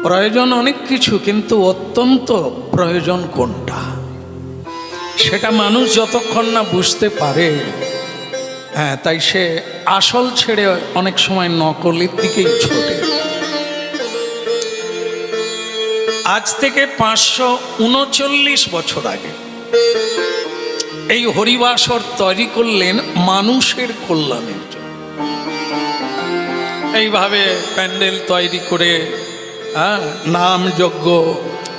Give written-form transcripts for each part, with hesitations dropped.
প্রয়োজন অনেক কিছু, কিন্তু অত্যন্ত প্রয়োজন কোনটা সেটা মানুষ যতক্ষণ না বুঝতে পারে, তাই সে আসল ছেড়ে অনেক সময় নকলের দিকেই ছোটে। আজ থেকে 539 বছর আগে এই হরিবাসর তৈরি করলেন মানুষের কল্যাণের জন্য। এইভাবে প্যান্ডেল তৈরি করে নাম যজ্ঞ,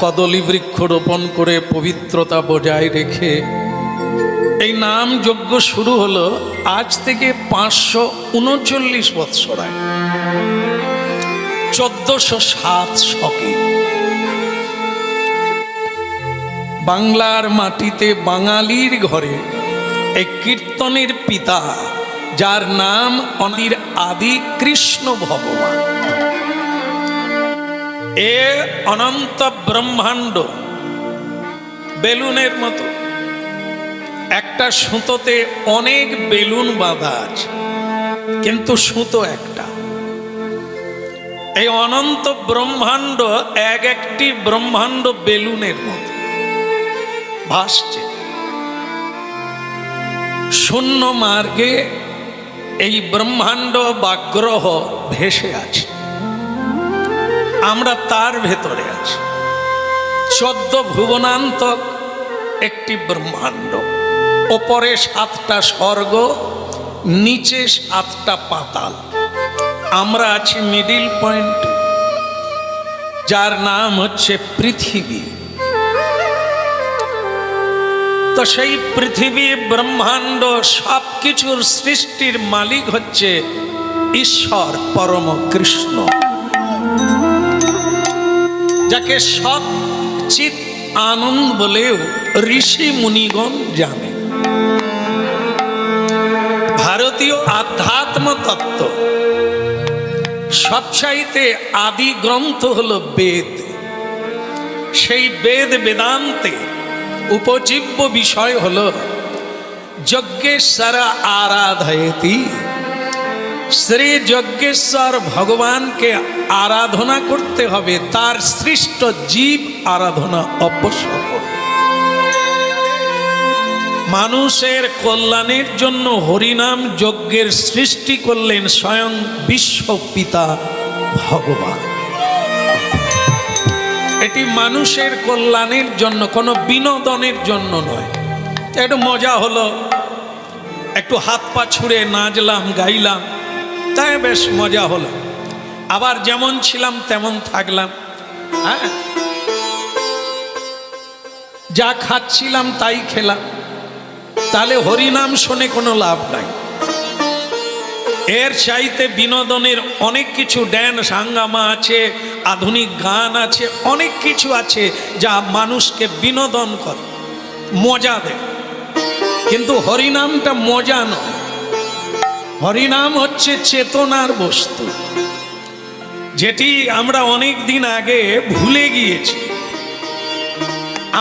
কদলী বৃক্ষ রোপণ করে পবিত্রতা বজায় রেখে এই নাম যজ্ঞ শুরু হলো আজ থেকে 539 বৎসর আগে, 1407 শকে বাংলার মাটিতে বাঙালির ঘরে এই কীর্তনের পিতা, যার নাম অনির আদি কৃষ্ণ ভগবান, এ অনন্ত ব্রহ্মাণ্ড বেলুনের মতো, একটা সুতোতে অনেক বেলুন বাঁধা আছে, কিন্তু সুতো একটা। এই অনন্ত ব্রহ্মাণ্ড এক একটি ব্রহ্মাণ্ড বেলুনের মতো ভাসছে। শূন্য মার্গে এই ব্রহ্মাণ্ড বা গ্রহ ভেসে আছে, আমরা তার ভেতরে আছি। 14 ভুবনান্তক একটি ব্রহ্মাণ্ড, ওপরে 7টা স্বর্গ, নিচে 7টা পাতাল। আমরা আছি মিডিল পয়েন্ট, যার নাম হচ্ছে পৃথিবী। তো সেই পৃথিবী ব্রহ্মাণ্ড সব কিছুর সৃষ্টির মালিক হচ্ছে ঈশ্বর পরম কৃষ্ণ, যাকে সৎ চিৎ আনন্দ বলেও ঋষি মুনিগণ জানে। ভারতীয় আধ্যাত্ম তত্ত্ব সবচাইতে আদি গ্রন্থ হলো বেদ। সেই বেদ বেদান্তে উপজীব্য বিষয় হলো যজ্ঞেশ্বর আরাধয়তি। শ্রী যজ্ঞেশ্বর ভগবানকে আরাধনা করতে হবে, তার সৃষ্ট জীব আরাধনা অবশ্য করবে। মানুষের কল্যাণের জন্য হরিনাম যজ্ঞের সৃষ্টি করলেন স্বয়ং বিশ্ব পিতা ভগবান। এটি মানুষের কল্যাণের জন্য, কোনো বিনোদনের জন্য নয়। একটু মজা হলো, একটু হাত পা ছুঁড়ে নাচলাম গাইলাম, তাই বেশ মজা হলো। আবার যেমন ছিলাম তেমন থাকলাম, যা খাচ্ছিলাম তাই খেলাম, তাহলে হরিনাম শুনে কোনো লাভ নাই। এর চাইতে বিনোদনের অনেক কিছু, ড্যান্স হাঙ্গামা আছে, আধুনিক গান আছে, অনেক কিছু আছে যা মানুষকে বিনোদন করে, মজা দেয়। কিন্তু হরিনামটা মজা নয়, হরিনাম হচ্ছে চেতনার বস্তু, যেটি আমরা অনেক দিন আগে ভুলে গিয়েছি।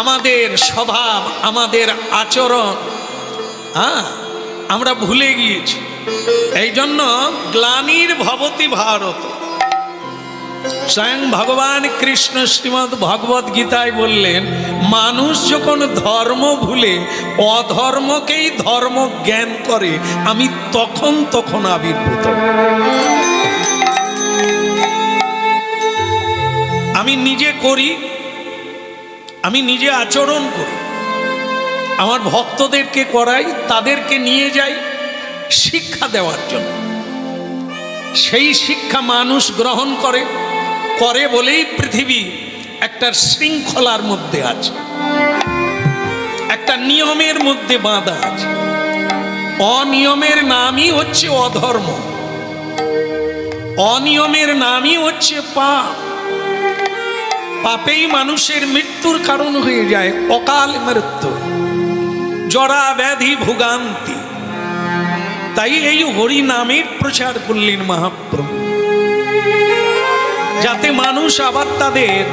আমাদের স্বভাব, আমাদের আচরণ আমরা ভুলে গিয়েছি। এই জন্য গ্লানির ভবতি ভারত, স্বয়ং ভগবান কৃষ্ণ শ্রীমদ্ ভগবত গীতায় বললেন, মানুষ যখন ধর্ম ভুলে অধর্মকেই ধর্ম জ্ঞান করে, আমি তখন আবির্ভূত। আমি নিজে করি, আমি নিজে আচরণ করি, আমার ভক্তদেরকে করাই, তাদেরকে নিয়ে যাই শিক্ষা দেওয়ার জন্য। সেই শিক্ষা মানুষ গ্রহণ করে বলেই পৃথিবী একটা শৃঙ্খলার মধ্যে আছে, একটা নিয়মের মধ্যে বাঁধা আছে। অনিয়মের নামই হচ্ছে অধর্ম, অনিয়মের নামই হচ্ছে পাপ। পাপেই মানুষের মৃত্যুর কারণ হয়ে যায়, অকাল মৃত্যু, জরা ব্যাধি ভোগান্তি। তাই এই হরি নামের প্রচার করলেন মহাপ্রভু, যাতে মানুষ আবার তাদের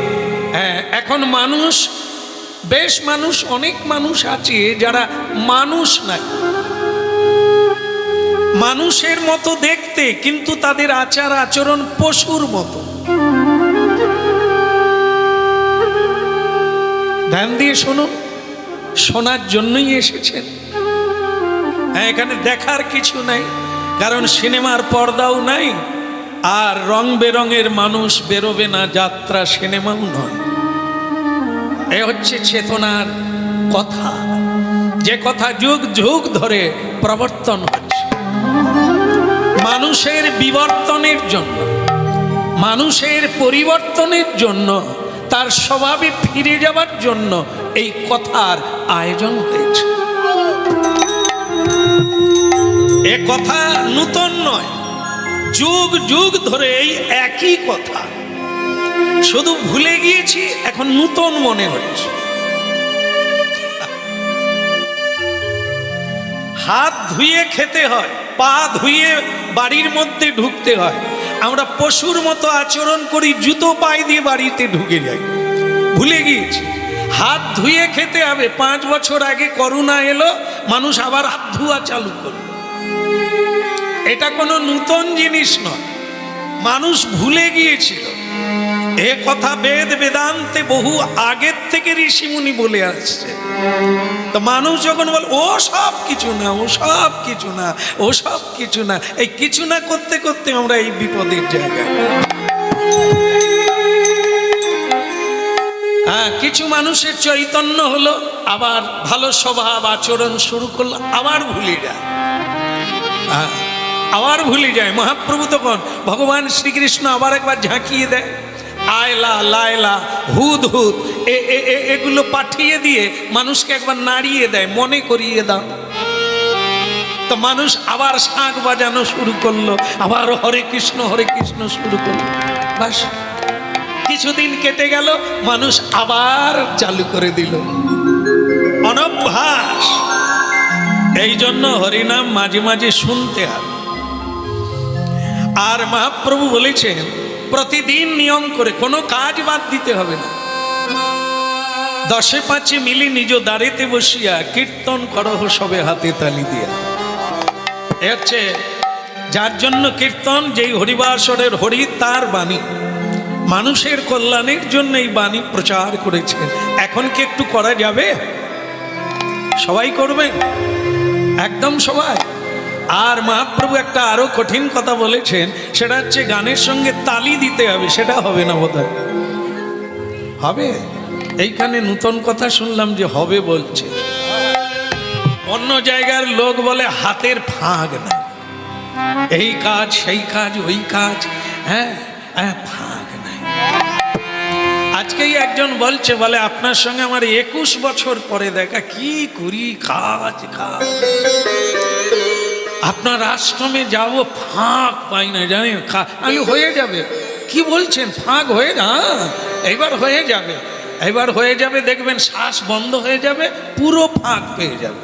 এখন মানুষ, বেশ মানুষ, অনেক মানুষ আছে যারা মানুষ নাই, মানুষের মতো দেখতে, কিন্তু তাদের আচার আচরণ পশুর মতো। শুনুন, শোনার জন্যই এসেছেন। হ্যাঁ, এখানে দেখার কিছু নাই, কারণ সিনেমার পর্দাও নাই, আর রং বেরঙের মানুষ বেরোবে না, যাত্রা সিনেমাও নয়। এ হচ্ছে চেতনার কথা, যে কথা যুগ যুগ ধরে প্রবর্তন হচ্ছে। মানুষের বিবর্তনের জন্য, মানুষের পরিবর্তনের জন্য, তার স্বভাবে ফিরে যাবার জন্য এই কথার আয়োজন হয়েছে। এ কথা নূতন নয়, যুগ যুগ ধরে এই একই কথা, শুধু ভুলে গিয়েছি, এখন নূতন মনে হচ্ছে। হাত ধুয়ে খেতে হয়, পা ধুয়ে বাড়ির মধ্যে ঢুকতে হয়। আমরা পশুর মতো আচরণ করি, জুতো পায়ে দিয়ে বাড়িতে ঢুকে যাই, ভুলে গিয়েছি হাত ধুয়ে খেতে হবে। 5 বছর আগে করোনা এলো, মানুষ আবার হাত ধোয়া চালু করলো। এটা কোনো নূতন জিনিস নয়, মানুষ ভুলে গিয়েছিল। এ কথা বেদ বেদান্তে বহু আগের থেকে ঋষিমুনি বলে আসছে। তো মানুষ যখন বলে ও সব কিছু না, ও সব কিছু না, ও সব কিছু না, এই কিছু না করতে করতে আমরা এই বিপদের জায়গায়। হ্যাঁ, কিছু মানুষের চৈতন্য হলো, আবার ভালো স্বভাব আচরণ শুরু করলো, আবার ভুলে যায়। আবার ভুলে যায়। মহাপ্রভু তখন ভগবান শ্রীকৃষ্ণ আবার একবার ঝাঁকিয়ে দেয়, আয়লা লায়লা হুদ হুদ এগুলো পাঠিয়ে দিয়ে মানুষকে একবার নাড়িয়ে দেয়, মনে করিয়ে দাও। তো মানুষ আবার শাঁখ বাজানো শুরু করলো, আবার হরে কৃষ্ণ শুরু করলো। বাস কিছুদিন কেটে গেল, মানুষ আবার চালু করে দিল, অনভ্যাস। এই জন্য হরিনাম মাঝে মাঝে শুনতে হবে। আর মহাপ্রভু বলেছেন প্রতিদিন নিয়ম করে, কোনো কাজ বাদ দিতে হবে না। 10-5 মিলি নিজ দাঁড়িতে বসিয়া কীর্তন করহ সবে হাতে তালি দিয়া। এ হচ্ছে যার জন্য কীর্তন, যেই হরিবাসরের হরি তার বাণী, মানুষের কল্যাণের জন্য এই বাণী প্রচার করেছে। এখন কি একটু করা যাবে? সবাই করবে, একদম সবাই। আর মহাপ্রভু একটা আরো কঠিন কথা বলেছেন, সেটা হচ্ছে গানের সঙ্গে তালি দিতে হবে। সেটা হবে না বোধহয়, হবে? এইখানে নূতন কথা শুনলাম যে হবে বলছে। অন্য জায়গার লোক বলে হাতের ফাঁক নাই, এই কাজ সেই কাজ ওই কাজ, হ্যাঁ ফাঁক নাই। আজকেই একজন বলছে, বলে আপনার সঙ্গে আমার 21 বছর পরে দেখা, কি করি কাজ কাজ, আপনার আশ্রমে যাব, ফাঁক পাই না জানেন। আমি হয়ে যাবে, কি বলছেন ফাঁক হয়ে না? এইবার হয়ে যাবে, এবার হয়ে যাবে, দেখবেন শ্বাস বন্ধ হয়ে যাবে, পুরো ফাঁক পেয়ে যাবে।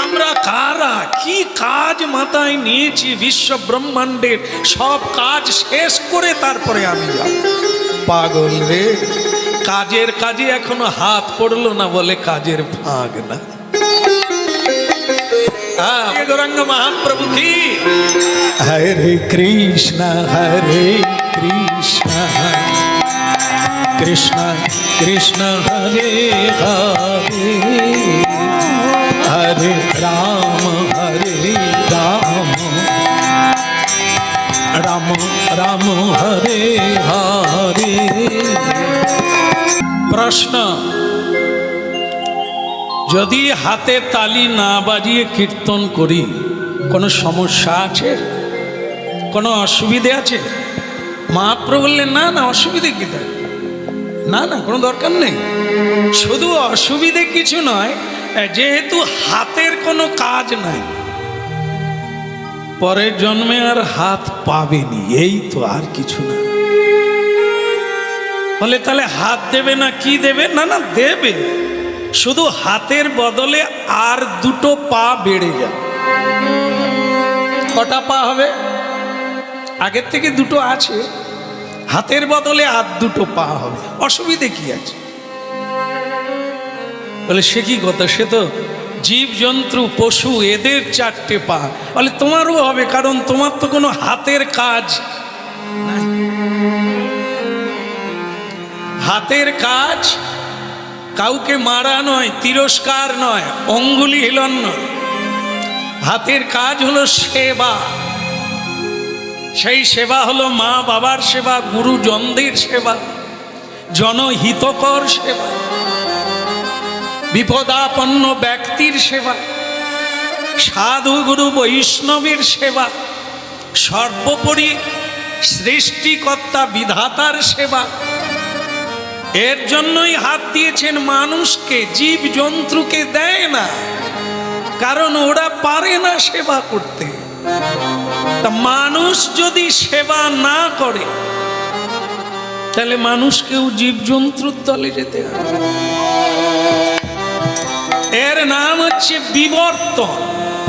আমরা কারা, কি কাজ মাথায় নিয়েছি, বিশ্ব ব্রহ্মাণ্ডের সব কাজ শেষ করে তারপরে আমি যাব। পাগল রে, কাজের কাজে এখনো হাত পড়লো না বলে কাজের ফাঁক না। গৌরাঙ্গ মহাপ্রভু কি, হরে কৃষ্ণ কৃষ্ণ কৃষ্ণ হরে হরে, হরে রাম রাম রাম হরে হরে। প্রশ্ন, যদি হাতে তালি না বাজিয়ে কীর্তন করি, কোনো সমস্যা আছে? কোনো অসুবিধে আছে? মহাপ্রভু বললেন না না, অসুবিধে কি থাকে, না না কোনো দরকার নেই। শুধু অসুবিধে কিছু নয়, যেহেতু হাতের কোনো কাজ নাই, পরের জন্মে আর হাত পাবেনি, এই তো, আর কিছু না। বলে তাহলে হাত দেবে না, কি দেবে? না না দেবে, শুধু হাতের বদলে আর 2টো পা বেড়ে যাবে। কটা পা হবে? আগের থেকে 2টো আছে, হাতের বদলে আর 2টো পা হবে, অসুবিধে কি আছে? বলে সে কি কথা, সে তো জীবজন্তু পশু, এদের 4টে পা। বলে তোমারও হবে, কারণ তোমার তো কোনো হাতের কাজ নাই। হাতের কাজ কাউকে মারা নয়, তিরস্কার নয়, অঙ্গুলি হিলন নয়। হাতের কাজ হলো সেবা। সেই সেবা হলো মা বাবার সেবা, গুরুজনদের সেবা, জনহিতকর সেবা, বিপদাপন্ন ব্যক্তির সেবা, সাধু গুরু বৈষ্ণবের সেবা, সর্বোপরি সৃষ্টিকর্তা বিধাতার সেবা। এর জন্যই হাত দিয়েছেন মানুষকে, জীব জন্তুকে দেয় না, কারণ ওরা পারে না সেবা করতে। তা মানুষ যদি সেবা না করে তাহলে মানুষকেও জীবজন্তুর দলে যেতে হবে। এর নাম হচ্ছে বিবর্তন।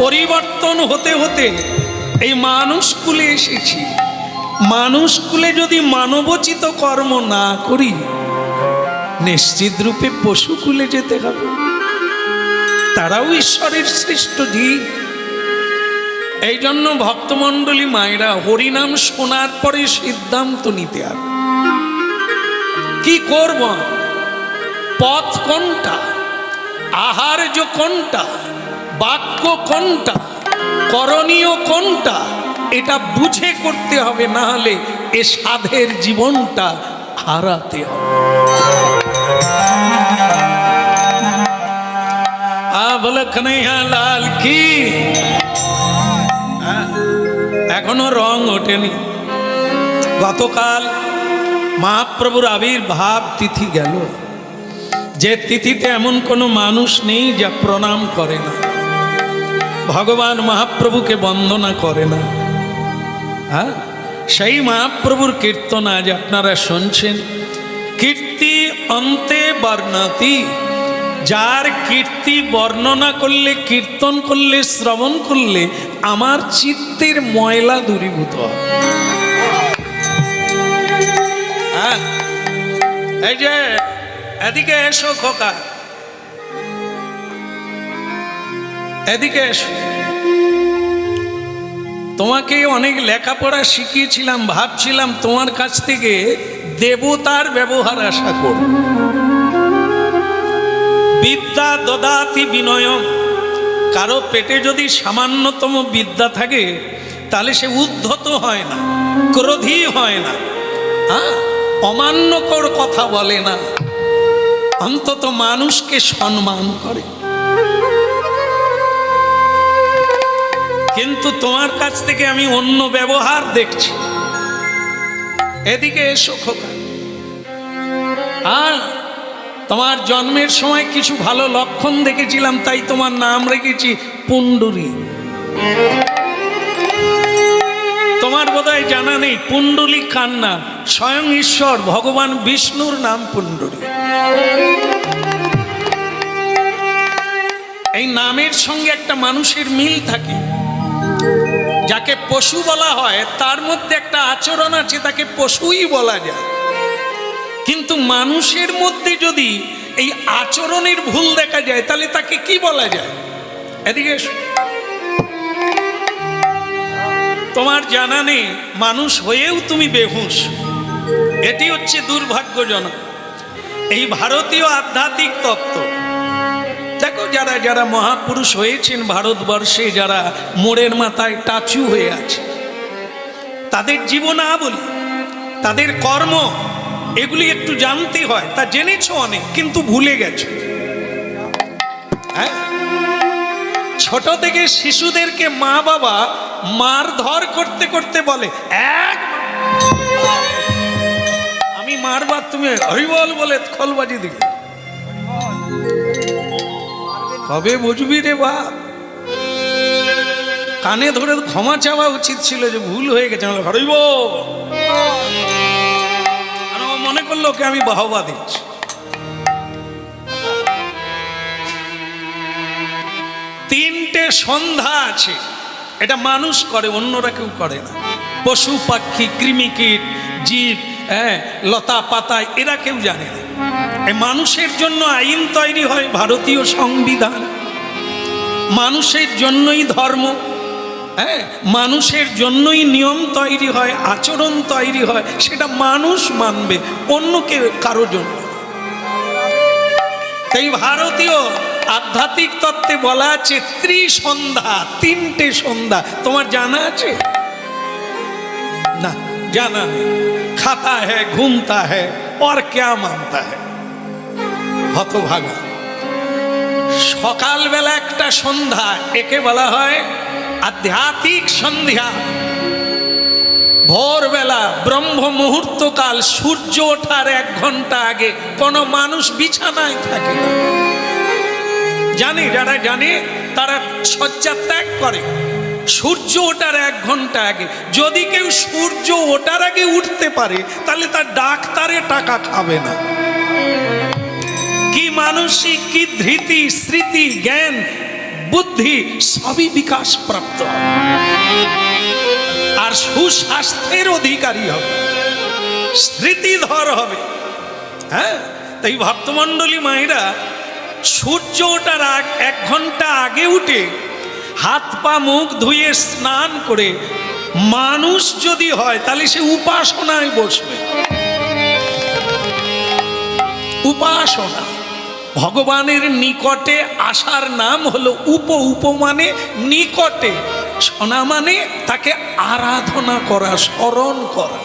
পরিবর্তন হতে হতে এই মানুষকুলে এসেছি। মানুষকুলে যদি মানবোচিত কর্ম না করি নিশ্চিত রূপে পশুকুলে যেতে হবে। তারাও ঈশ্বরের সৃষ্ট জীব। এই জন্য ভক্তমণ্ডলী মায়েরা হরিনাম শোনার পরে সিদ্ধান্ত নিতে হবে কি করব, পথ কোনটা, আহার্য কোনটা, বাক্য কোনটা, করণীয় কোনটা, এটা বুঝে করতে হবে, না হলে এ সাধের জীবনটা হারাতে হবে। বলে কানাইয়া লাল কি। এখনো রং ওঠেনি। গতকাল মহাপ্রভুর আবির্ভাব তিথি গেল, যে তিথিতে এমন কোনো মানুষ নেই যা প্রণাম করে না, ভগবান মহাপ্রভুকে বন্দনা করে না। হ্যাঁ, সেই মহাপ্রভুর কীর্তন আজ আপনারা শুনছেন। কীর্তি অন্তে বর্ণাতি, যার কীর্তি বর্ণনা করলে, কীর্তন করলে, শ্রবণ করলে আমার চিত্তের ময়লা দূরীভূত হয়। হ্যাঁ, এই যে এদিকে এসো খোকা, এদিকে এসো। তোমাকে অনেক লেখাপড়া শিখিয়েছিলাম, ভাবছিলাম তোমার কাছ থেকে দেবতার ব্যবহার আশা করব। বিদ্যা দদাতি বিনয়ম। কারো পেটে যদি সামান্যতম বিদ্যা থাকে তাহলে সে উদ্ধত হয় না, ক্রোধী হয় না, হ্যাঁ, অমান্যকর কথা বলে না, অন্তত মানুষকে সম্মান করে। কিন্তু তোমার কাছ থেকে আমি অন্য ব্যবহার দেখছি। এদিকে এসো খোকা। আর তোমার জন্মের সময় কিছু ভালো লক্ষণ দেখেছিলাম, তাই তোমার নাম রেখেছি পুণ্ডরী। তোমার বোধহয় জানা নেই পুণ্ডরী কার নাম? স্বয়ং ঈশ্বর ভগবান বিষ্ণুর নাম পুণ্ডরী। এই নামের সঙ্গে একটা মানুষের মিল থাকে। যাকে পশু বলা হয় তার মধ্যে একটা আচরণ আছে, তাকে পশুই বলা যায়। কিন্তু মানুষের মধ্যে যদি এই আচরণের ভুল দেখা যায় তাহলে তাকে কি বলা যায়? এদিকে তোমার জানা নেই মানুষ হয়েও তুমি বেহুশ, এটি হচ্ছে দুর্ভাগ্যজনক। এই ভারতীয় আধ্যাত্মিক তত্ত্ব দেখো, যারা যারা মহাপুরুষ হয়েছেন ভারতবর্ষে, যারা মোড়ের মাথায় টাচু হয়ে আছে, তাদের জীবনাবলী, তাদের কর্ম, এগুলি একটু জানতে হয়। তা জেনেছো অনেক, কিন্তু ভুলে গেছো। হ্যাঁ, ছোট থেকে শিশুদেরকে মা বাবা মারধর করতে করতে বলে, এক আমি মারবার, তুমি হরিবল বলে খোলবাজি দিলে কবে বুঝবি রে বাপ? কানে ধরে ক্ষমা চাওয়া উচিত ছিল যে ভুল হয়ে গেছে। হরিবল মনে করলো ওকে আমি বাহবা দিচ্ছি। তিনটে সন্ধ্যা আছে, এটা মানুষ করে, অন্যরা কেউ করে না। পশু পাখি, কৃমিকীট, জীব, হ্যাঁ, লতা পাতা, এরা কেউ জানে না। এই মানুষের জন্য আইন তৈরি হয়, ভারতীয় সংবিধান। মানুষের জন্যই ধর্ম। হ্যাঁ, মানুষের জন্যই নিয়ম তৈরি হয়, আচরণ তৈরি হয়, সেটা মানুষ মানবে, অন্য কেউ কারো জন্য। তাই ভারতীয় আধ্যাত্মিক তত্ত্বে বলা আছে ত্রিসন্ধ্যা, তিনটে সন্ধ্যা। তোমার জানা আছে? না, জানা নেই। खाता है, घूमता है और क्या मानता है। হতভাগা। সকালবেলা একটা সন্ধ্যা, একে বলা হয় আধ্যাত্মিক সন্ধ্যা। ভোরবেলা ব্রহ্ম মুহূর্তকাল, সূর্য ওঠার 1 ঘন্টা আগে কোনো মানুষ বিছানায় থাকে না। জানে, যারা জানে তারা শয্যা ত্যাগ করে সূর্য ওঠার 1 ঘন্টা আগে। যদি কেউ সূর্য ওঠার আগে উঠতে পারে তাহলে তার ডাক্তারে টাকা খাবে না। কি মানসিক, কি ধৃতি, স্মৃতি, জ্ঞান, বুদ্ধি সবই বিকাশ প্রাপ্ত হবে, আর সুস্বাস্থ্যের অধিকারী হবে, স্মৃতিধর হবে। হ্যাঁ, তাই ভক্তমণ্ডলী মায়েরা সূর্য ওঠার 1 ঘন্টা আগে উঠে হাত পা মুখ ধুয়ে স্নান করে মানুষ যদি হয় তাহলে সে উপাসনায় বসবে। উপাসনা, ভগবানের নিকটে আসার নাম হলো উপ মানে নিকটে, শোনা মানে তাকে আরাধনা করা, স্মরণ করা।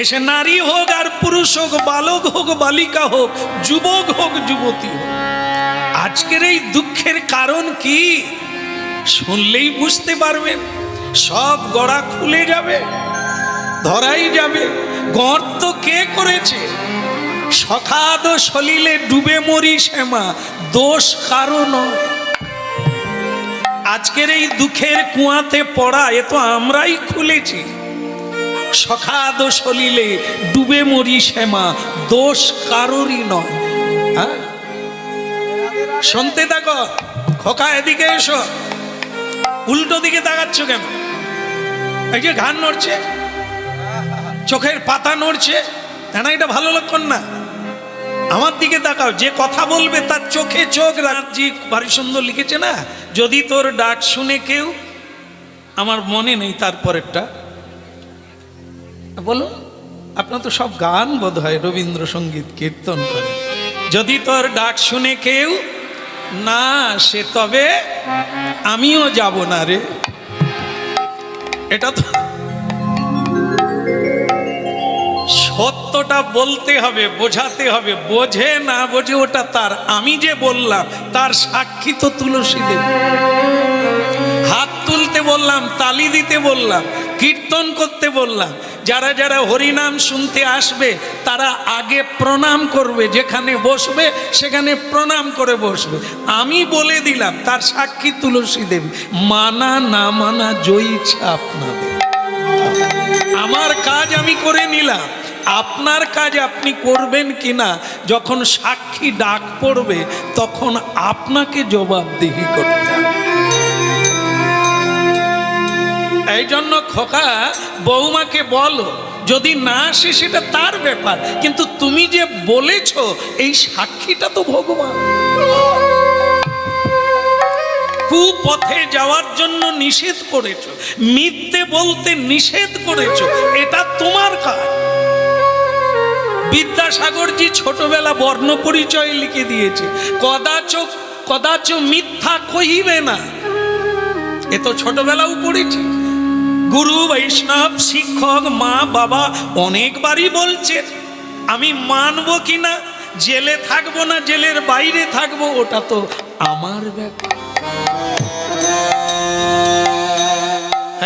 এসে নারী হোক আর পুরুষ হোক, বালক হোক বালিকা হোক, যুবক হোক যুবতী হোক, আজকের এই দুঃখের কারণ কি শুনলেই বুঝতে পারবেন। সব গড়া খুলে যাবে, ধরাই যাবে। গর্ত কে করেছে? সখাদ সলিলে ডুবে মরি শ্যামা, দোষ কারো নয়। আজকের এই দুঃখের কুয়াতে পড়া এ তো আমরাই খুলেছি। সখাদ সলিলে ডুবে মরি শ্যামা, দোষ কারোরই নয়। হ্যাঁ, শুনতে থাকো। খোকা এদিকে এসো। উল্টো দিকে তাকাচ্ছ কেন? এই যে ঘাড় নড়ছে, চোখের পাতা নড়ছে, না, এটা ভালো লক্ষণ না। আমার দিকে তাকাও। যে কথা বলবে তার চোখে চোখ রাখছি। ভারী সুন্দর লিখেছে না, যদি তোর ডাক শুনে কেউ, আমার মনে নেই তারপরেরটা, বলো। আপনার তো সব গান বোধ হয় রবীন্দ্রসঙ্গীত কীর্তন করে। যদি তোর ডাক শুনে কেউ না আসে তবে আমিও যাব না রে। এটা তো সত্যটা বলতে হবে, বোঝাতে হবে। বোঝে না বোঝে ওটা তার। আমি যে বললাম তার সাক্ষী তো তুলসী দেব। হাত তুলতে বললাম, তালি দিতে বললাম, কীর্তন করতে বললাম। যারা যারা হরিনাম শুনতে আসবে তারা আগে প্রণাম করবে, যেখানে বসবে সেখানে প্রণাম করে বসবে। আমি বলে দিলাম, তার সাক্ষী তুলসী দেবী। মানা না মানা জয়ী ইচ্ছা আপনাদের। আমার কাজ আমি করে নিলাম, আপনার কাজ আপনি করবেন কিনা যখন সাক্ষী ডাক পড়বে তখন আপনাকে জবাবদিহি করতে হবে। এই জন্য খোকা বৌমাকে বলো, যদি না আসে সেটা তার ব্যাপার, কিন্তু তুমি যে বলেছ এই সাক্ষীটা তো ভগবান। কুপথে যাওয়ার জন্য নিষেধ করেছ, মিথ্যে বলতে নিষেধ করেছ, এটা তোমার কাজ। বিদ্যাসাগরজি ছোটবেলা বর্ণ পরিচয় লিখে দিয়েছে, কদাচ মিথ্যা কহিবে না। এ তো ছোটবেলাও পড়েছি। গুরু বৈষ্ণব শিক্ষক মা বাবা অনেকবারই বলছে, আমি মানবো কিনা, জেলে থাকবো না জেলের বাইরে থাকবো ওটা তো আমার ব্যাপার।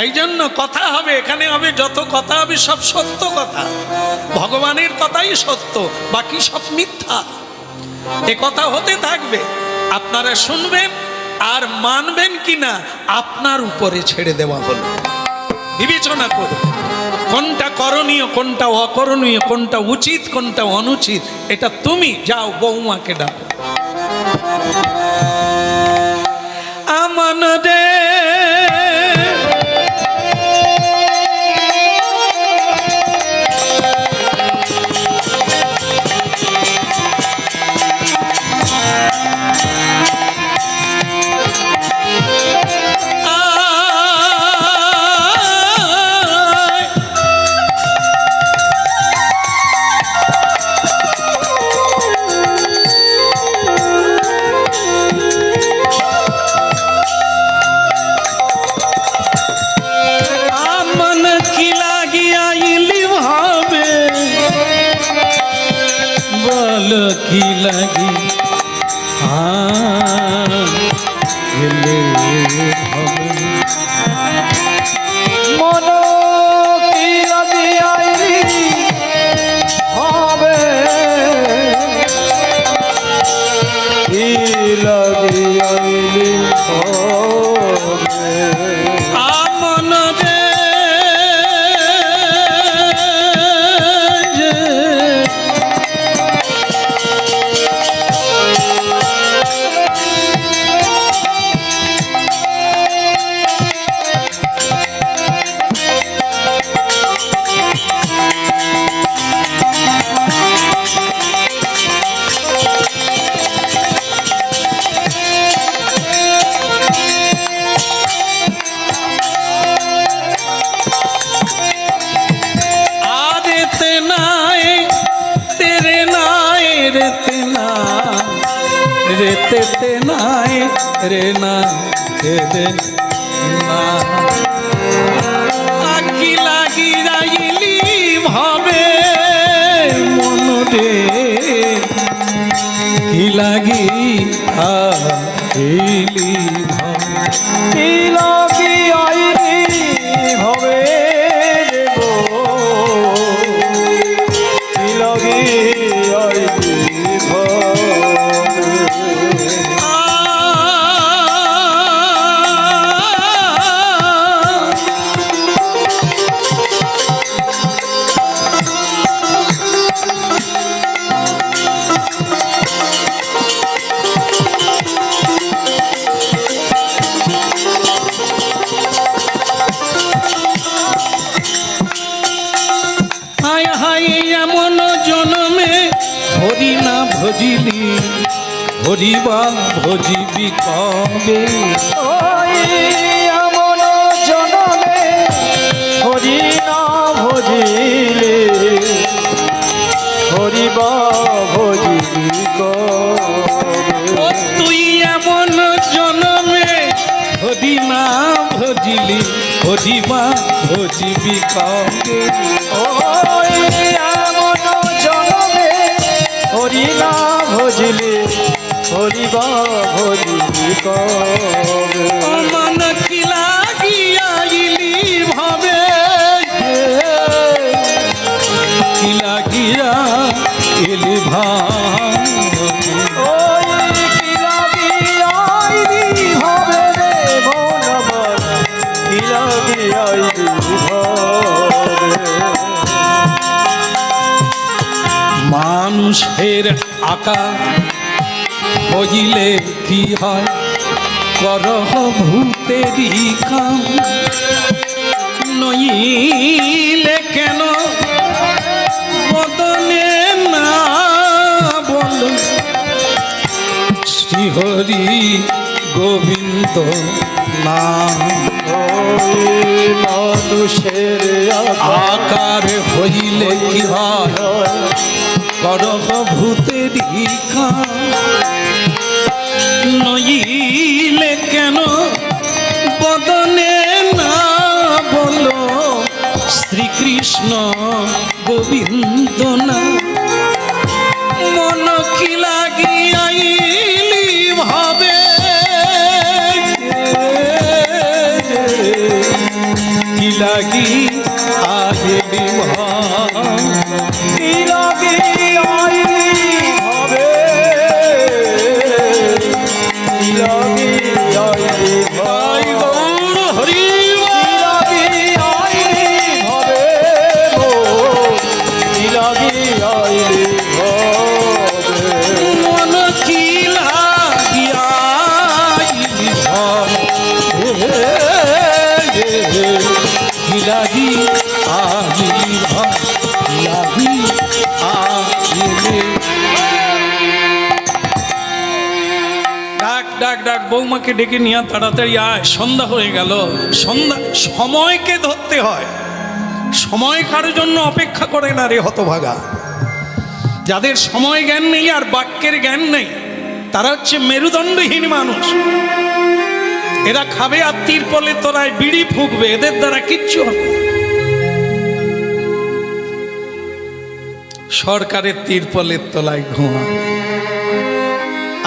এই জন্য কথা হবে, এখানে হবে যত কথা হবে সব সত্য কথা। ভগবানের কথাই সত্য, বাকি সব মিথ্যা। এ কথা হতে থাকবে, আপনারা শুনবেন আর মানবেন কিনা আপনার উপরে ছেড়ে দেওয়া হলো। বিবেচনা করুন কোনটা করণীয়, কোনটা অকরণীয়, কোনটা উচিত, কোনটা অনুচিত। এটা তুমি যাও বৌমাকে ডাকো। আমান রে রেতেতে নাই রে না রে না আকি লাগি যাইলি ভাবে মনরে কি লাগি আইলি ভাবে কি লাগি আইলি ভাবে দেবো কি লাগি আইলি ভাবে হায় হায় এমন জনমে হরি না ভজিলি হরিবা ভজিবি কবে ওই এমন জনমে হরি না ভজিলে হরিবা ভজিবি ও তুই এমন জনমে হরি না ভজিলি হরিবা ভজিবি কবে ওই এমন জনমে হরি না ভজিলে হরিবা ভজিবি কবে মন কি লাগিয়াইলি ভাবে কি লাগিয়া এলি ভাবে ওই কি লাগি আইলি ভাবে রে মন আমার কি লাগি আইলি ভাবে মানুষের আকার হইলে কি হয় করহ ভূতেরই কাম নইলে কেন বদনে না বল শ্রীহরি গোবিন্দ নাম ওই মানুষের আকার হইলে কি হয় করহ ভূতেরই কাম নইলে কেন বদনে না বলো শ্রীকৃষ্ণ গোবিন্দ না মন কি লাগিয়াইলি ভাবে কি লাগি আহিলি কি লাগি আইলি ভাবে কি লাগি আইলি ভাই ভাবে গৌর হরি কি লাগি আইলি ভাবে গো কি লাগি আইলি ভাবে মন কি লাগিয়াইলি ভাবে কি লাগি আহিলি ভাবে লাগি আহিলি ডাক ডাক ডাক বৌমাকে ডেকে নিয়ে তাড়াতাড়ি আয় সন্ধ্যা হয়ে গেল সন্ধ্যা সময়কে ধরতে হয় সময় কারোর জন্য অপেক্ষা করে না রে হতভাগা যাদের সময় জ্ঞান নেই আর বাক্যের জ্ঞান নেই তারা হচ্ছে মেরুদণ্ডহীন মানুষ এরা খাবে আর তিরপলে তোরায় বিড়ি ফুঁকবে এদের দ্বারা কিচ্ছু হবে না। সরকারের তিরপলের তলায় ঘুমাবে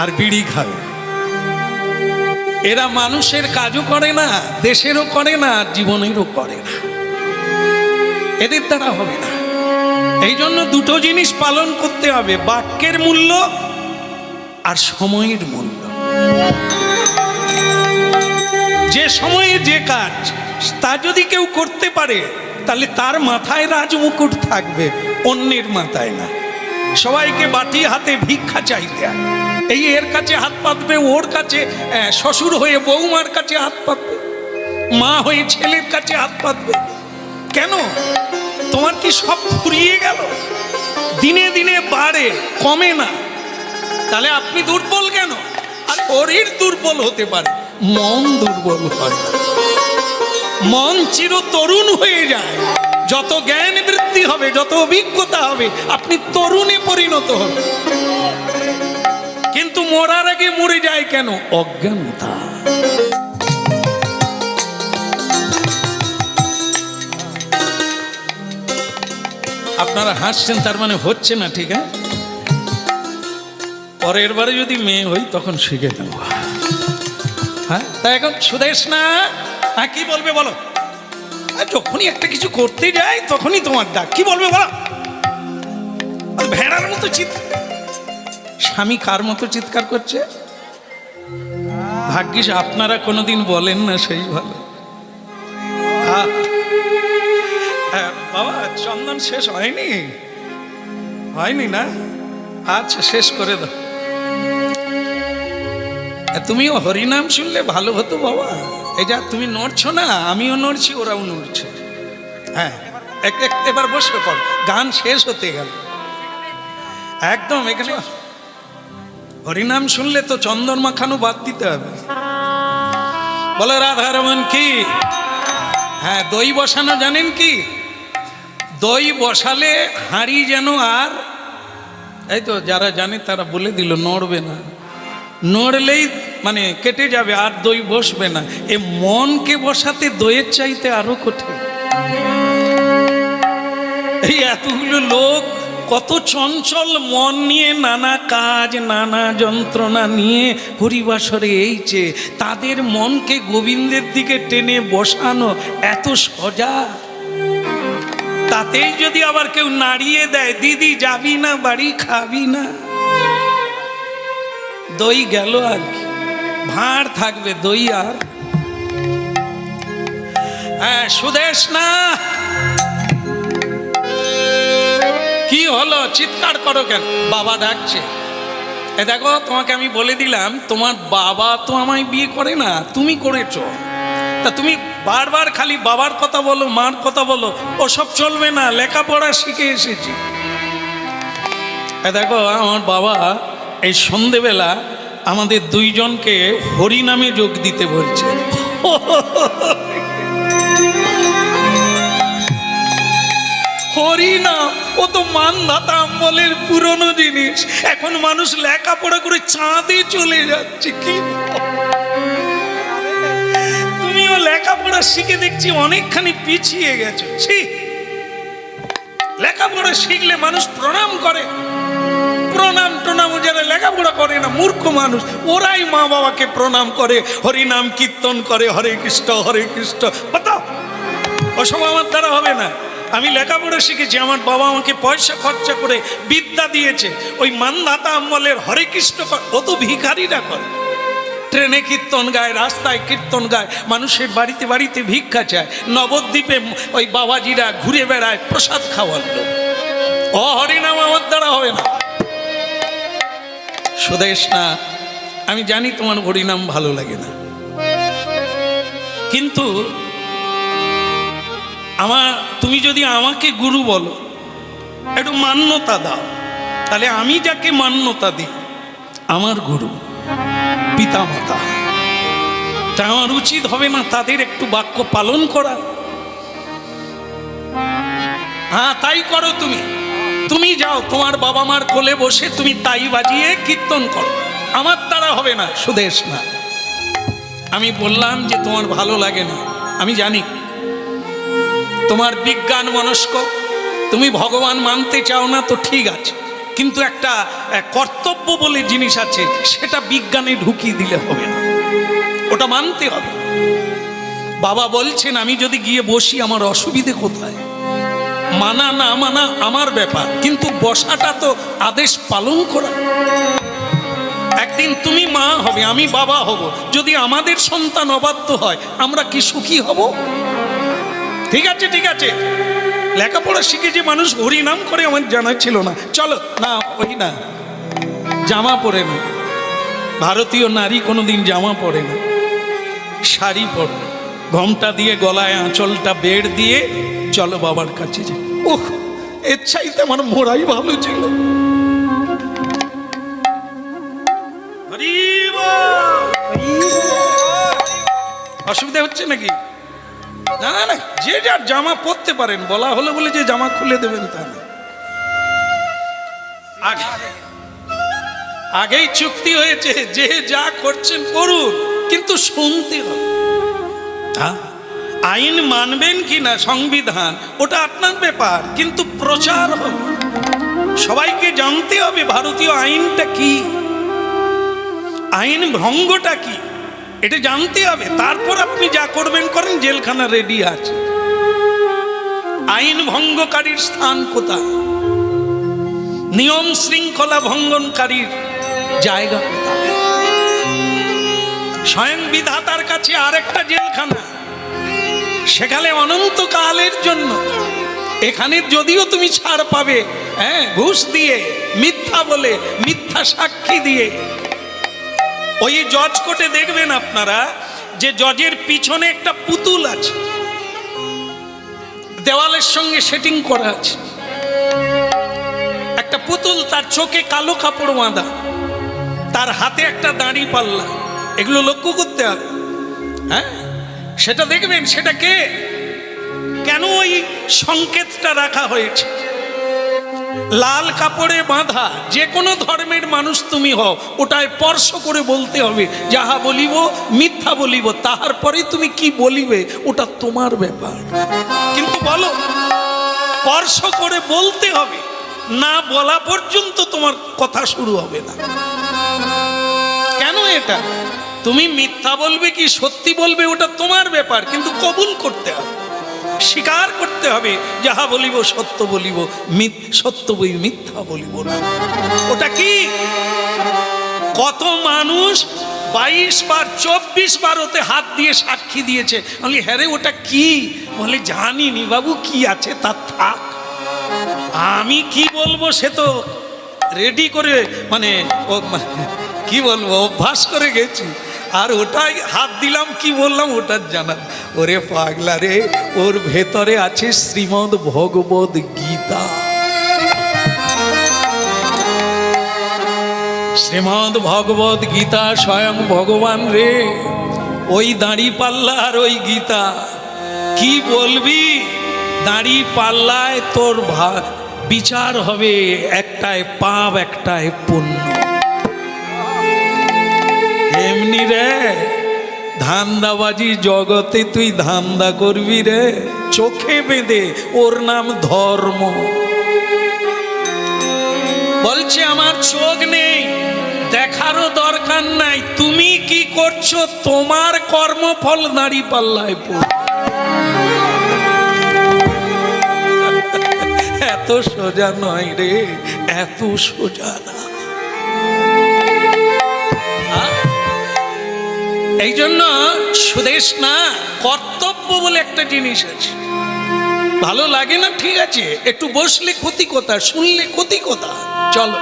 আর বিড়ি খাবে এরা মানুষের কাজও করে না দেশেরও করে না আর জীবনেরও করে না এদের দ্বারা হবে না এই জন্য দুটো জিনিস পালন করতে হবে বাক্যের মূল্য আর সময়ের মূল্য যে সময়ে যে কাজ তা যদি কেউ করতে পারে তাহলে তার মাথায় রাজমুকুট থাকবে অন্যের মাথায় না সবাইকে বাটি হাতে ভিক্ষা চাইতে হয় এই এর কাছে হাত পাতবে ওর কাছে শ্বশুর হয়ে বৌমার কাছে হাত পাতবে মা হয়ে ছেলের কাছে হাত পাতবে কেন তোমার কি সব ফুরিয়ে গেল দিনে দিনে বাড়ে কমে না তাহলে আপনি দুর্বল কেন আর শরীর দুর্বল হতে পারে মন দুর্বল হয় না মন চির তরুণ হয়ে যায় যত জ্ঞান বৃদ্ধি হবে যত অভিজ্ঞতা হবে আপনি তরুণে পরিণত হবেন কিন্তু মরার আগে মরে যায় কেন? অজ্ঞানতা। আপনারা হাসছেন, তার মানে হচ্ছে না, ঠিক আছে? পরের বারে যদি মেয়ে হই তখন শিখে নেব। হ্যাঁ, তাই এখন সুদেশ না, কি বলবে বলো? যখনই একটা কিছু করতে যাই তখনই তোমার ডাক, কি বলবে বলো? ভেড়ার মতো স্বামী কার মতো চিৎকার করছে? ভাগ্যিস আপনারা কোনোদিন বলেন না, সেই ভালো। বাবা, চন্দন শেষ হয়নি? হয়নি না? আচ্ছা, শেষ করে দাও। তুমিও হরিনাম শুনলে ভালো হতো বাবা। এই যা তুমি নড়ছো না, আমিও নড়ছি, ওরাও নড়ছে। হ্যাঁ, এবার বসে পড়ো, গান শেষ হতে গেল একদম। এখানে হরিনাম শুনলে তো চন্দন মাখানো বাদ দিতে হবে। বলো রাধারমন কি? হ্যাঁ, দই বসানো জানেন কি? দই বসালে হাঁড়ি যেন, আর এই তো যারা জানে তারা বলে দিল, নড়বে না। নড়লেই মানে কেটে যাবে, আর দই বসবে না। এ মনকে বসাতে দইয়ের চাইতে আরো কঠিন। এই এতগুলো লোক কত চঞ্চল মন নিয়ে নানা কাজ, নানা যন্ত্রণা নিয়ে হরিবাসরে এইছে। তাদের মনকে গোবিন্দের দিকে টেনে বসানো এত সোজা। তাতেই যদি আবার কেউ নাড়িয়ে দেয়, দিদি যাবি না বাড়ি, খাবি না, দই গেল আর কি, ভাঁড় থাকবে দই আর। হ্যাঁ, সুদেশ না, কি হলো? চিৎকার করো কেন? বাবা ডাকছে। এ দেখো, তোমাকে আমি বলে দিলাম, তোমার বাবা তো আমায় বিয়ে করে না, তুমি করেছো। তা তুমি বারবার খালি বাবার কথা বলো, মার কথা বলো, ওসব চলবে না। লেখাপড়া শিখে এসেছি। এ দেখো, আমার বাবা এই সন্ধেবেলা আমাদের দুইজনকে হরিনামে যোগ দিতে বলছে। হরিনাম, ও তো মানধাতা আমলের পুরনো জিনিস। এখন মানুষ লেখাপড়া করে চাঁদে চলে যাচ্ছে। কি তুমিও লেখাপড়া শিখে দেখছি অনেকখানি পিছিয়ে গেছো। লেখাপড়া শিখলে মানুষ প্রণাম করে। প্রণাম টনাম যারা লেখাপড়া করে না, মূর্খ মানুষ, ওরাই মা বাবাকে প্রণাম করে, হরিনাম কীর্তন করে, হরে কৃষ্ণ হরে কৃষ্ণ। বাতাও, ওসব আমার দ্বারা হবে না। আমি লেখাপড়া শিখেছি, আমার বাবা আমাকে পয়সা খরচা করে বিদ্যা দিয়েছে। ওই মানধাতা আমলের হরে কৃষ্ণ ও তো ভিখারিরা করে। ট্রেনে কীর্তন গায়, রাস্তায় কীর্তন গায়, মানুষের বাড়িতে বাড়িতে ভিক্ষা চায়। নবদ্বীপে ওই বাবাজিরা ঘুরে বেড়ায়, প্রসাদ খাওয়ার লোক। ও হরিনাম আমার দ্বারা হবে না। সুদেশ না, আমি জানি তোমার হরিনাম ভালো লাগে না, কিন্তু তুমি যদি আমাকে গুরু বলো, একটু মান্যতা দাও, তাহলে আমি যাকে মান্যতা দিই, আমার গুরু পিতামাতা, তা আমার উচিত হবে না তাদের একটু বাক্য পালন করা? হ্যাঁ, তাই করো। তুমি যাও, তোমার বাবা মার কোলে বসে তুমি তাই বাজিয়ে কীর্তন করো। আমার দ্বারা হবে না। সুদেশ না, আমি বললাম যে তোমার ভালো লাগে না, আমি জানি। তোমার বিজ্ঞান মনস্ক, তুমি ভগবান মানতে চাও না, তো ঠিক আছে, কিন্তু একটা কর্তব্য বলে জিনিস আছে, সেটা বিজ্ঞানে ঢুকিয়ে দিলে হবে না, ওটা মানতে হবে। বাবা বলছেন, আমি যদি গিয়ে বসি আমার অসুবিধে কোথায়? মানা না মানা আমার ব্যাপার, কিন্তু বসাটা তো আদেশ পালন করা। একদিন তুমি মা হবে, আমি বাবা হব, যদি আমাদের সন্তান অবাধ্য হয়, আমরা কি সুখী হব? ঠিক আছে, ঠিক আছে, লেখাপড়া শিখে যে মানুষ হরিনাম করে আমার জানা ছিল না। চলো না, ওই না, জামা পরে না, ভারতীয় নারী কোনোদিন জামা পরে না, শাড়ি পরে, ঘোমটা দিয়ে গলায় আঁচলটা বেড় দিয়ে চলো বাবার কাছে যে। ওহ, এর চাইতে আমার মোড়াই ভালো ছিল। অসুবিধা হচ্ছে নাকি? না না না, যে যার জামা পরতে পারেন, বলা হলো বলে যে জামা খুলে দেবেন তা না। আগেই চুক্তি হয়েছে, যে যা করছেন করুন, কিন্তু শুনতে হবে। হ্যাঁ, আইন মানবেন কি না, সংবিধান, ওটা আপনার ব্যাপার, কিন্তু প্রচার হবে, সবাইকে জানতে হবে ভারতীয় আইনটা কি, আইন ভঙ্গটা কি, এটা জানতে হবে। তারপর আপনি যা করবেন করেন, জেলখানা রেডি আছে। আইন ভঙ্গকারীর স্থান কোথায়, নিয়ম শৃঙ্খলা ভঙ্গনকারীর জায়গা কোথায়? স্বয়ং বিধাতার কাছে আরেকটা জেলখানা, সেখানে অনন্তকালের জন্য। এখানে যদিও তুমি ছাড় পাবে, হ্যাঁ, ঘুষ দিয়ে, মিথ্যা বলে, মিথ্যা সাক্ষী দিয়ে। ওই জজ কোর্টে দেখবেন আপনারা যে জজের পিছনে একটা পুতুল আছে, দেওয়ালের সঙ্গে সেটিং করা আছে, একটা পুতুল, তার চোখে কালো কাপড় বাঁধা, তার হাতে একটা দাড়ি পাল্লা। এগুলো লক্ষ্য করতে হবে। হ্যাঁ, সেটা দেখবেন, সেটা কে, কেন ওই সংকেতটা রাখা হয়েছে? লাল কাপড়ে বাঁধা, যে কোনো ধর্মের মানুষ তুমি হও, ওটায় স্পর্শ করে বলতে হবে, যাহা বলিব মিথ্যা বলিব, তাহার পরে তুমি কি বলিবে ওটা তোমার ব্যাপার, কিন্তু বলো, স্পর্শ করে বলতে হবে, না বলা পর্যন্ত তোমার কথা শুরু হবে না। কেন এটা? তুমি মিথ্যা বলবে কি সত্যি বলবে ওটা তোমার ব্যাপার, কিন্তু কবুল করতে হবে, স্বীকার করতে হবে, যাহা বলিব সত্য বলিব, সত্য বই মিথ্যা বলিব না। ওটা কি? কত মানুষ 22 বার 24 বার ওতে হাত দিয়ে সাক্ষী দিয়েছে। বলি, হ্যাঁ রে, ওটা কি? বলে, জানিনি বাবু, কি আছে তা থাক, আমি কি বলবো সে তো রেডি করে, মানে কি বলবো, অভ্যাস করে গেছি, আর ওটাই হাত দিলাম, কি বললাম ওটার জানা। ওরে পাগলা রে, ওর ভেতরে আছে শ্রীমদ্ ভগবদ গীতা। শ্রীমদ্ ভগবদ গীতা স্বয়ং ভগবান রে, ওই দাড়ি পাল্লা আর ওই গীতা, কি বলবি? দাড়ি পাল্লায় তোর বিচার হবে, একটায় পাপ একটায় পুণ্য। এমনি রে, ধান্দাবাজি জগতে তুই ধান্দা করবি রে, চোখে বেঁধে, ওর নাম ধর্ম। বলছে আমার চোখ নেই, দেখারও দরকার নাই, তুমি কি করছো তোমার কর্মফল দাঁড়ি পাল্লায় পড়ে। এত সোজা নয় রে, এত সোজা না। এই জন্য সুদেশ না, কর্তব্য বলে একটা জিনিস আছে। ভালো লাগে না, ঠিক আছে, একটু বসলে ক্ষতি কোথা, শুনলে ক্ষতি কোথা। চলো,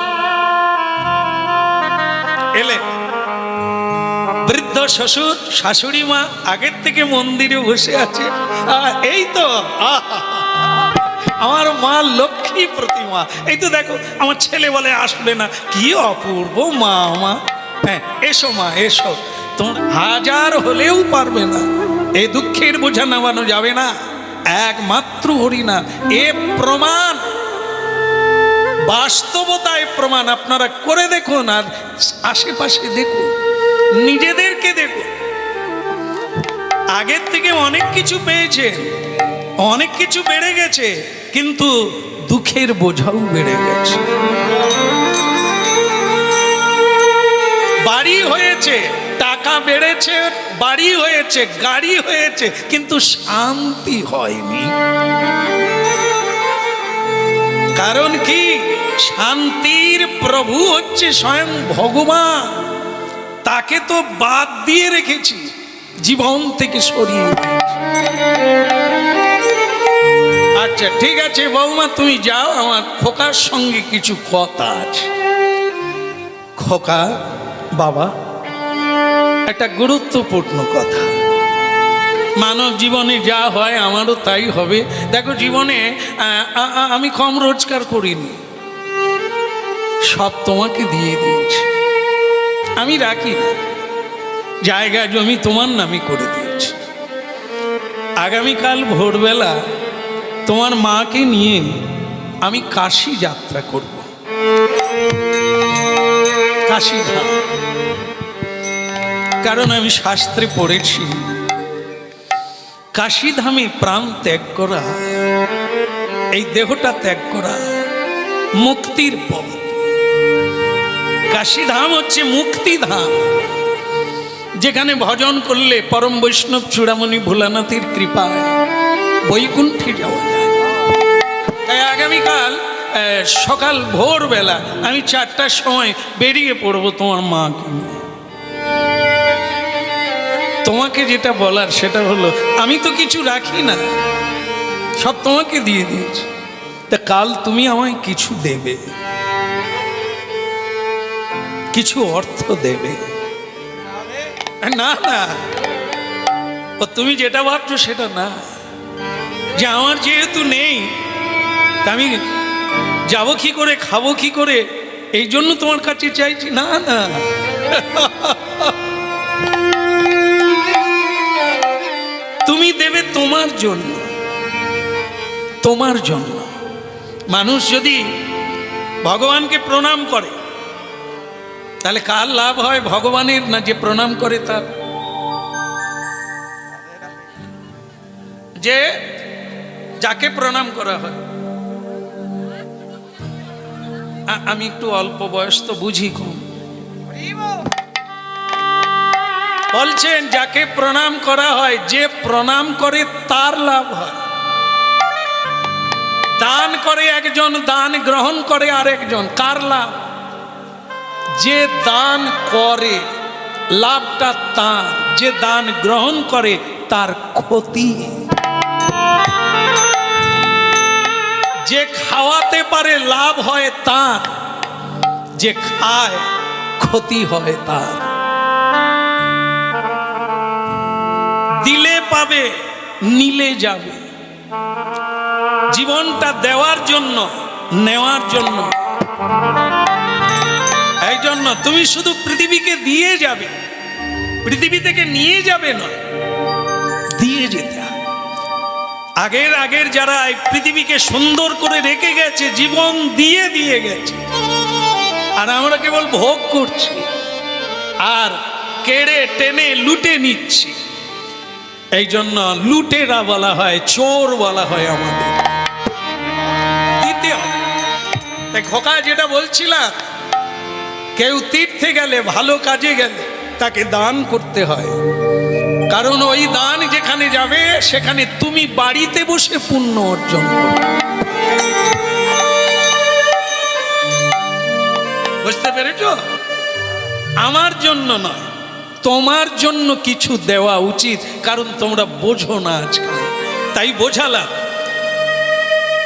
এলে বৃদ্ধ শ্বশুর শাশুড়ি মা আগের থেকে মন্দিরে বসে আছে। এই তো আমার মা লক্ষ্মী প্রতিমা। এই তো দেখো, আমার ছেলে বলে আসবে না, কি অপূর্ব মা আমার। হ্যাঁ, এসো মা, এসো। তোর হাজার হলেও পারবে না, এ দুঃখের বোঝা নামানো যাবে না, একমাত্র হরিনাম। এ প্রমাণ, বাস্তবতায় প্রমাণ। আপনারা করে দেখুন, আর আশেপাশে দেখুন, নিজেদেরকে দেখুন। আগের থেকে অনেক কিছু পেয়েছে, অনেক কিছু বেড়ে গেছে, কিন্তু দুঃখের বোঝাও বেড়ে গেছে। বাড়ি হয়েছে, টাকা বেড়েছে, বাড়ি হয়েছে, গাড়ি হয়েছে, কিন্তু শান্তি হয়নি। কারণ কি? শান্তির প্রভু হচ্ছে স্বয়ং ভগবান, তাকে তো বাদ দিয়ে রেখেছি, জীবন থেকে সরিয়ে। আচ্ছা ঠিক আছে বৌমা, তুমি যাও, আমার খোকার সঙ্গে কিছু কথা আছে। খোকা, বাবা, একটা গুরুত্বপূর্ণ কথা। মানব জীবনে যা হয় আমারও তাই হবে। দেখো, জীবনে আমি কম রোজগার করিনি, সব তোমাকে দিয়ে দিয়েছি। আমি রাখি না, জায়গা জমি তোমার নামে করে দিয়েছি। আগামীকাল ভোরবেলা তোমার মাকে নিয়ে আমি কাশী যাত্রা করব। কাশীধাম। কারণ আমি শাস্ত্রে পড়েছি কাশীধামে প্রাণ ত্যাগ করা, এই দেহটা ত্যাগ করা মুক্তির পথ। কাশীধাম হচ্ছে মুক্তিধাম, যেখানে ভজন করলে পরম বৈষ্ণব চূড়ামণি ভোলানাথের কৃপায় বৈকুণ্ঠে যাওয়া যায়। তাই আগামীকাল সকাল ভোরবেলা আমি 4টার সময় বেরিয়ে পড়বো তোমার মাকে নিয়ে। তোমাকে যেটা বলার সেটা হলো, আমি তো কিছু রাখি না, সব তোমাকে দিয়ে দিয়েছি। তা কাল তুমি আমায় কিছু দেবে, কিছু অর্থ দেবে। না না, ও তুমি যেটা ভাবছো সেটা না, যে আমার যেহেতু নেই তা আমি যাবো কি করে, খাবো কি করে, এই জন্য তোমার কাছে চাইছি। না না, তুমি দেবে তোমার জন্য, তোমার জন্য। মানুষ যদি ভগবানকে প্রণাম করে তাহলে কার লাভ হয়? ভগবানের না, যে প্রণাম করে তার। যে যাকে প্রণাম করা হয়, আমি একটু অল্প বয়স তো বুঝি কম, বলছেন যাকে প্রণাম করা হয়, যে প্রণাম করে তার লাভ হয়। দান করে একজন, দান গ্রহণ করে আরেকজন, কার লাভ? যে দান করে লাভটা তার, যে দান গ্রহণ করে তার ক্ষতি। যে খাওয়াতে পারে লাভ হয় তার, যে খায় ক্ষতি হয় তার। দিলে পাবে, নিলে যাবে। জীবনটা দেওয়ার জন্য, নেওয়ার জন্য। এই জন্য তুমি শুধু পৃথিবীকে দিয়ে যাবে, পৃথিবী থেকে নিয়ে যাবে না, দিয়ে যেতে হবে। আগের যারা এই পৃথিবীকে সুন্দর করে রেখে গেছে, জীবন দিয়ে দিয়ে গেছে, আর আমরা কেবল ভোগ করছি আর কেড়ে টেনে লুটে নিচ্ছি। এই জন্য লুটেরা বলা হয়, চোর বলা হয়। আমাদের দিতে হবে। তাই খোকা যেটা বলছিলাম, কেউ তীর্থে গেলে, ভালো কাজে গেলে তাকে দান করতে হয়। কারণ ওই দান যেখানে যাবে সেখানে তুমি বাড়িতে বসে পুণ্য অর্জন করবে। বুঝতে পেরেছ? আমার জন্য নয়, তোমার জন্য কিছু দেওয়া উচিত। কারণ তোমরা বোঝো না আজকাল, তাই বোঝালাম।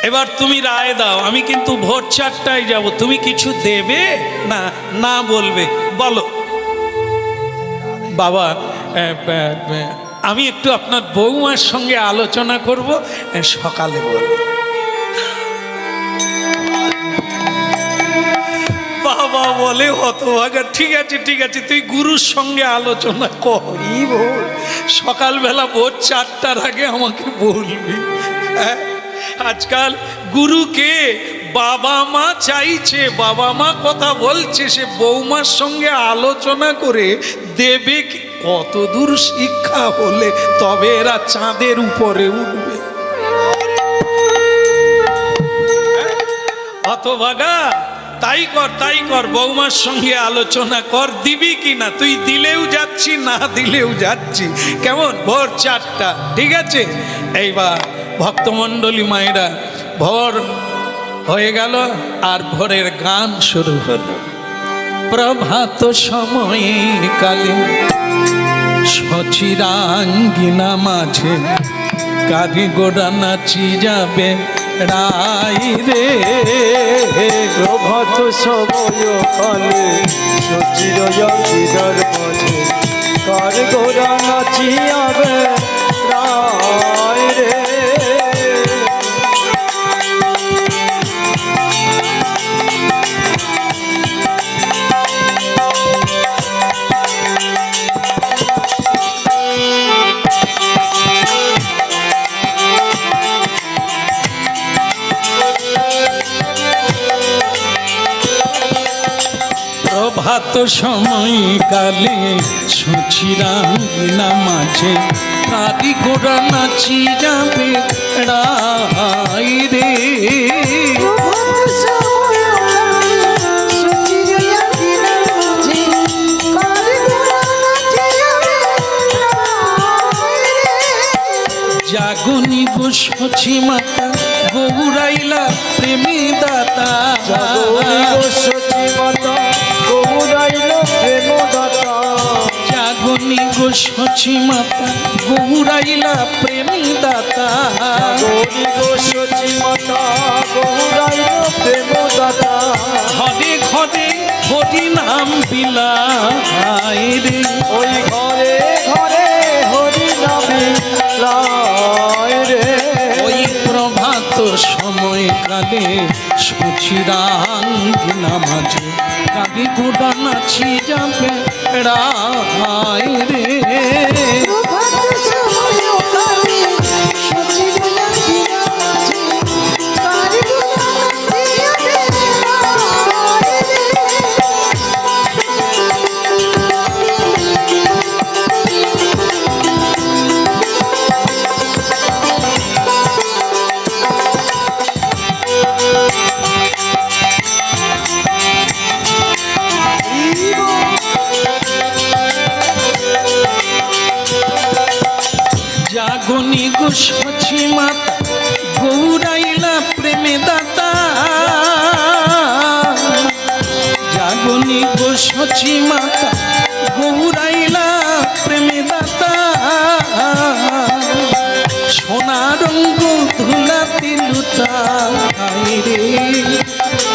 এবার তুমি রায় দাও। আমি কিন্তু ভোর 4টায় যাব, তুমি কিছু দেবে না? না বলবে, বলো বাবা আমি একটু আপনার বৌমার সঙ্গে আলোচনা করব, সকালে বল। বাবা বলে হতভাগা, ঠিক আছে ঠিক আছে, তুই গুরুর সঙ্গে আলোচনা করি। সকালবেলা ভোর 4টার আগে আমাকে বলবি। আজকাল গুরুকে বাবা মা চাইছে, বাবা মা কথা বলছে, সে বৌমার সঙ্গে আলোচনা করে দেবে। কত দূর শিক্ষা হলে তবে এরা চাঁদের উপরে উঠবে? হতভাগা, তাই কর তাই কর, বৌমার সঙ্গে আলোচনা কর, দিবি কি না। তুই দিলেও যাচ্ছি, না দিলেও যাচ্ছি। কেমন? ভোর 4টা, ঠিক আছে? এইবার ভক্তমণ্ডলী মায়েরা, ভোর হয়ে গেল আর ভোরের গান শুরু হলো। প্রভাত সময়ে কালে সচিরাঙ্গিনা মাঝে কারিগোড়া নাচি যাবে রাই রে। প্রভাত সময় কালে সচিরাঙ্গিনার মাঝে কারিগোড়া নাচি যাবে রাই রে। প্রভাত সময় কালে সুচিরাঙ্গিনা মাঝে কারি গোড়া নাচি যাবে রাই রে। জাগনি গো সচি মাতা গৌরাইলা প্রেমী দাতা, জাগনি গো সচি মাতা গৌরাইলা প্রেম দাতা, জাগনি গো সচি মাতা গৌরাইলা প্রেমী দাতা, জাগনি গো সচি মাতা গৌরাইলা প্রেম দাতা, ঘরে ঘরে হরি নাম বিলায় রে। ওই ঘরে ঘরে হরি নাম বিলায় রে। ওই প্রভাত সময় কালে সুচিরাঙ্গিনা মাঝে কারি গোড়া নাচি যাবে রাই রে। জাগনি গো সচি মাতা গৌরাইলা প্রেমে দাতা, জাগনি গো সচি মাতা গৌরাইলা প্রেমে দাতা, সোনার রঙ্গ ধুলাতে লুটাই রে।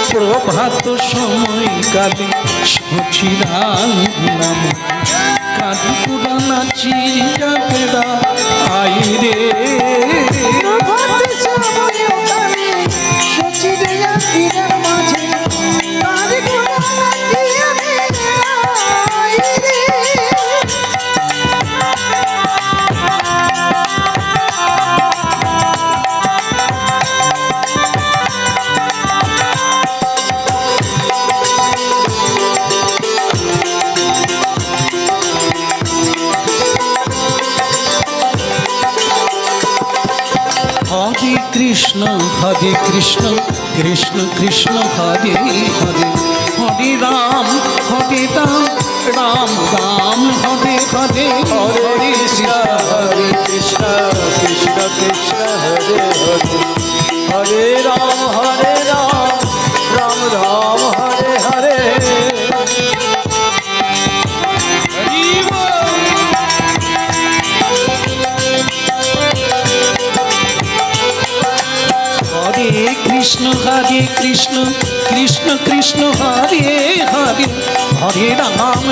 প্রভাত সময় কালে সুচিরাঙ্গিনা কারি গোড়া নাচি যাবে রাই রে। হরে কৃষ্ণ কৃষ্ণ কৃষ্ণ হরে হরে, হরে রাম রাম রাম হরে হরে, হরে কৃষ্ণ কৃষ্ণ কৃষ্ণ হরে হরে, হরে রাম রাম রাম হরে হরে। হরে কৃষ্ণ কৃষ্ণ কৃষ্ণ হরে হরে, হরে রাম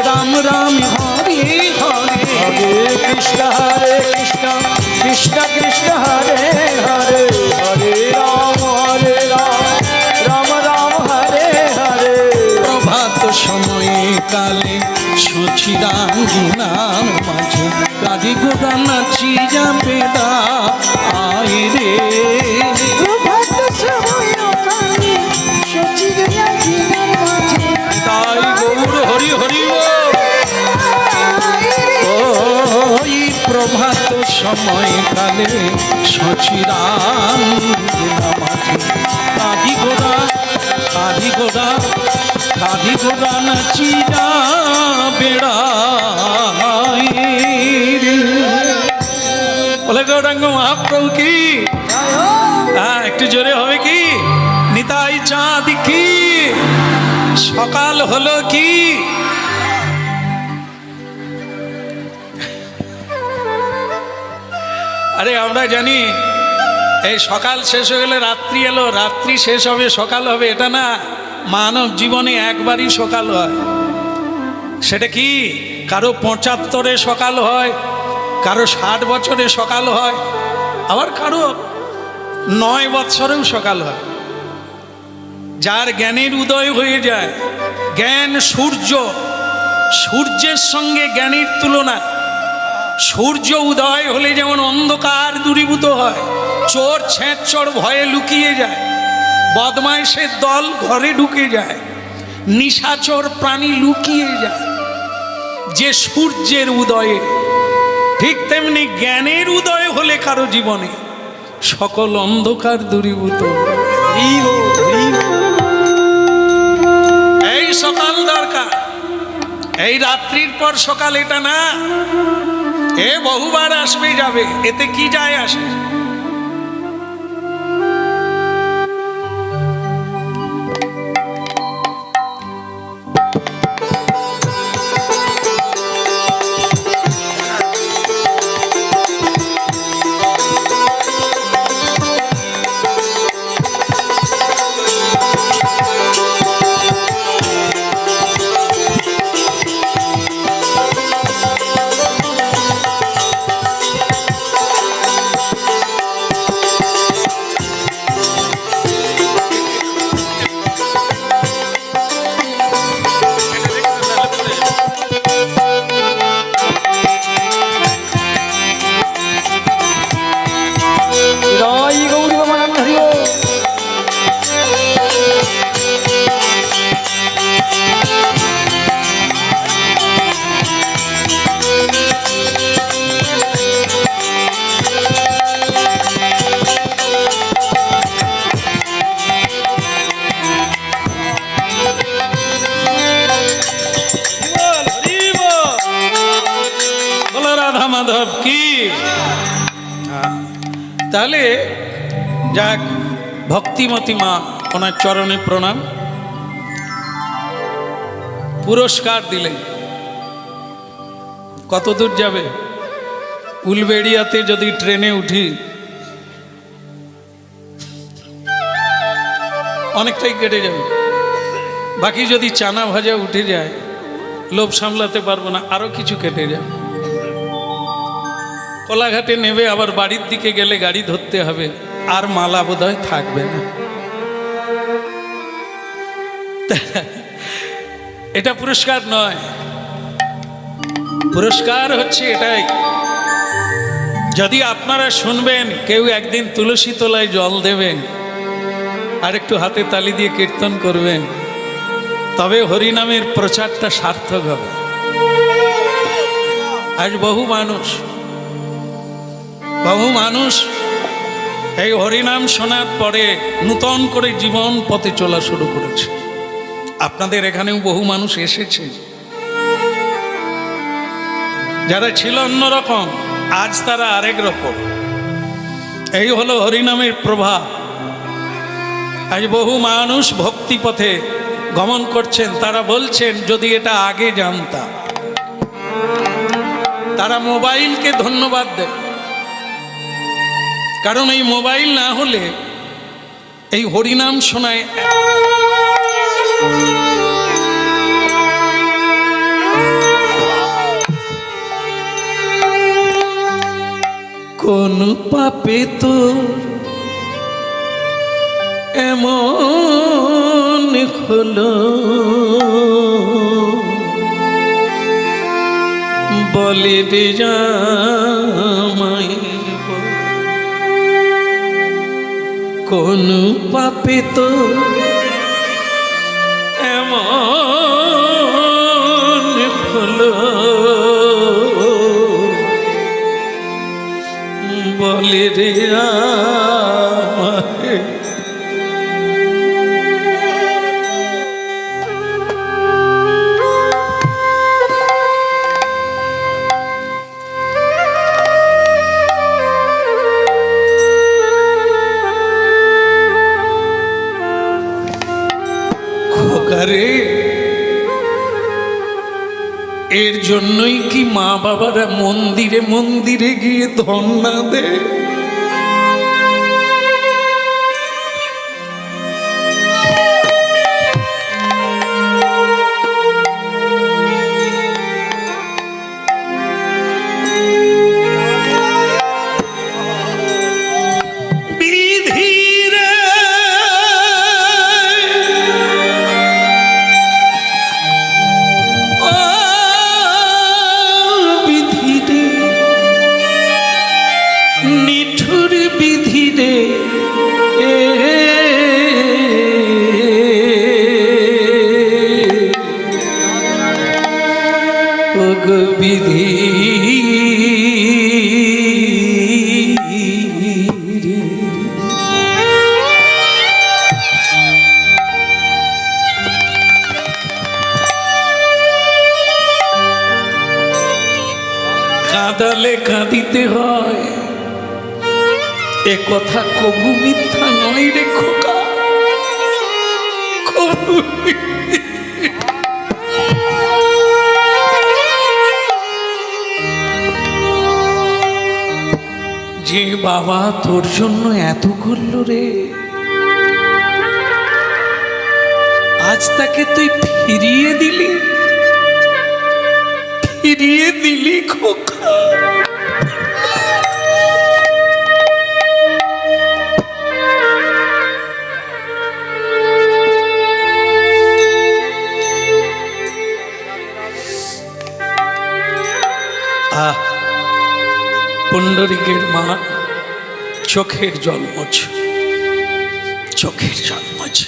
রাম রাম হরে হরে। হরে কৃষ্ণ কৃষ্ণ কৃষ্ণ হরে হরে, হরে রাম রাম রাম হরে হরে। প্রভাত সময়ে কালে সুচিরাঙ্গিনার মাঝে কারি গোড়া নাচি যাবে রাই রে। তাই গৌর হরি হরি ওই প্রভাত সময় কালে সুচিরাঙ্গিনা মাঝে কারি গোড়া নাচি যাবে রাই রে। বলে গৌরাঙ্গ মহাপ্রভু কি, হ্যাঁ একটু জোরে হবে কি? নিতাই চাঁদ কি, সকাল হলো কি? আরে আমরা জানি এই সকাল শেষ হয়ে গেলে রাত্রি এলো, রাত্রি শেষ হবে সকাল হবে, এটা না। মানব জীবনে একবারই সকাল হয়। সেটা কি? কারো 75-এ সকাল হয়, কারো 60 বছরে সকাল হয়, আবার কারো 9 বৎসরেও সকাল হয়। যার জ্ঞানের উদয় হয়ে যায়, জ্ঞান সূর্যের সঙ্গে জ্ঞানের তুলনা। সূর্য উদয় হলে যেমন অন্ধকার দূরীভূত হয়, চোর ছেঁচড় ভয়ে লুকিয়ে যায়, বদমাইশের দল ঘরে ঢুকে যায়, নিশাচর প্রাণী লুকিয়ে যায় যে সূর্যের উদয়ে, ঠিক তেমনি জ্ঞানের উদয় হলে কারো জীবনে সকল অন্ধকার দূরীভূত। এই সকাল দরকার, এই রাত্রির পর সকাল এটা না। এ বহুবার আসবে যাবে, এতে কি যায় আসে? জয় গৌরী বামানন্দ হরি বল। বলো রাধা মাধব কি। তাহলে যাক, ভক্তিমতী মা, ওনার চরণে প্রণাম। পুরস্কার দিলেন। কত দূর যাবে? উলবেড়িয়াতে যদি ট্রেনে উঠি অনেকটাই কেটে যাবে, বাকি যদি চানা ভাজা উঠে যায় লোভ সামলাতে পারবো না, আরো কিছু কেটে যাবে। কোলাঘাটে নেবে আবার বাড়ির দিকে গেলে গাড়ি ধরতে হবে, আর মালা বোধহয় থাকবে না। এটা পুরস্কার নয়, পুরস্কার হচ্ছে এটাই, যদি আপনারা শুনবেন কেউ একদিন তুলসী তলায় জল দেবেন আর একটু হাতে তালি দিয়ে কীর্তন করবেন, তবে হরিনামের প্রচারটা সার্থক হবে। আজ বহু মানুষ এই হরিনাম শোনার পরে নূতন করে জীবন পথে চলা শুরু করেছে। আপনাদের এখানেও বহু মানুষ এসেছে, যারা ছিল অন্যরকম, আজ তারা আরেক রকম। এই হলো হরিনামের প্রভাব। আজ বহু মানুষ ভক্তি পথে গমন করছেন, তারা বলছেন যদি এটা আগে জানতাম। তারা মোবাইলকে ধন্যবাদ দেয়, কারণ এই মোবাইল না হলে এই হরিনাম শোনায় কোন পাপে তোর এমন হলো, বলে রে জামাই কোন পাপে তো এমন হলো, বলে রে আমায় খোকারে। এর জন্যই কি মা বাবারা মন্দিরে মন্দিরে গিয়ে ধন্না দেয়? নি বিধি কাঁদালে কাঁদিতে হয়, এ কথা কবু মিথ্যা নয় রে খোকা, কবু। যে বাবা তোর জন্য এত করলো রে, আজ তাকে তুই ফিরিয়ে দিলি, ফিরিয়ে দিলি খোকা। পুণ্ডরিকের মা চোখের জল মোছে, চোখের জল মোছে।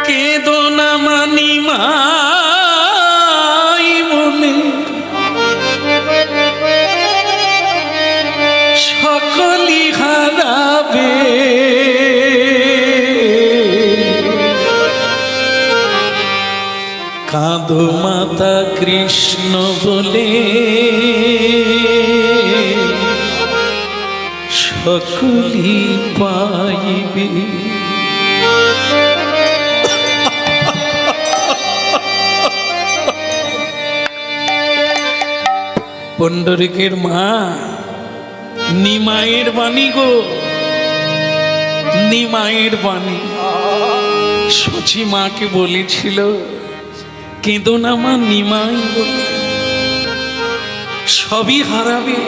কেঁদো না মানি মাই বলে সকলি হারাবে, কাঁদো মাতা কৃষ্ণ বলে সকলি পাইবে। পুণ্ডরিকের মা নিমায়ের বাণী গো, নিমায়ের বাণী। সচি মাকে বলেছিল কেঁদো না মা নিমাই বলে, সবই হারাবে।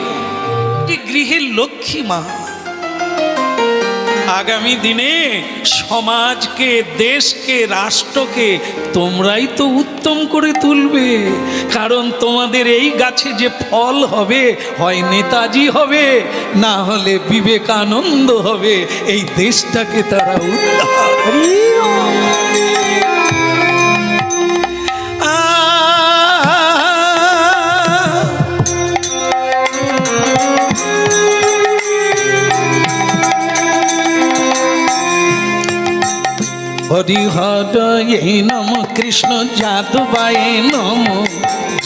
গৃহের লক্ষ্মী মা আগামী দিনে সমাজকে, দেশকে, রাষ্ট্রকে তোমরাই তো উত্তম করে তুলবে। কারণ তোমাদের এই গাছে যে ফল হবে, হয় নেতাজি হবে, না হলে বিবেকানন্দ হবে। এই দেশটাকে তারা উদ্ধার। হরিহরায় নম কৃষ্ণ যাদবায় নম,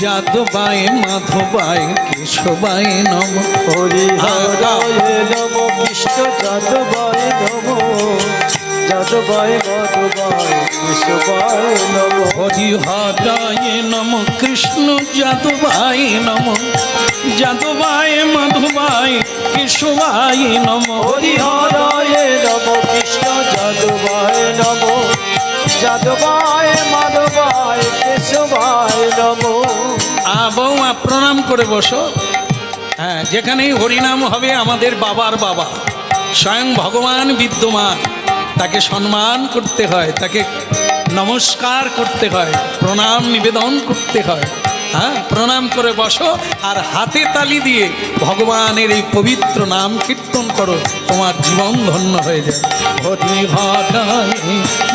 যাদবায় মাধবায় কেশবায় নম। হরিহরায় নম কৃষ্ণ যাদবায় নম, যাদবায় মাধবায় কেশবায় নম। হরিহরায় নম কৃষ্ণ যাদবায় নম, যাদবায় মাধবায় কেশবায় নম। হরিহরায় নম কৃষ্ণ যাদবায় নম, যাদবায় মাধবায় কেশবায় নম। বৌমা প্রণাম করে বসো। হ্যাঁ, যেখানেই হরিনাম হবে আমাদের বাবার বাবা স্বয়ং ভগবান বিদ্যমান, তাকে সম্মান করতে হয়, তাকে নমস্কার করতে হয়, প্রণাম নিবেদন করতে হয়। হ্যাঁ, প্রণাম করে বসো আর হাতে তালি দিয়ে ভগবানের এই পবিত্র নাম কীর্তন করো, তোমার জীবন ধন্য হয়ে যাবে। হরিহরায়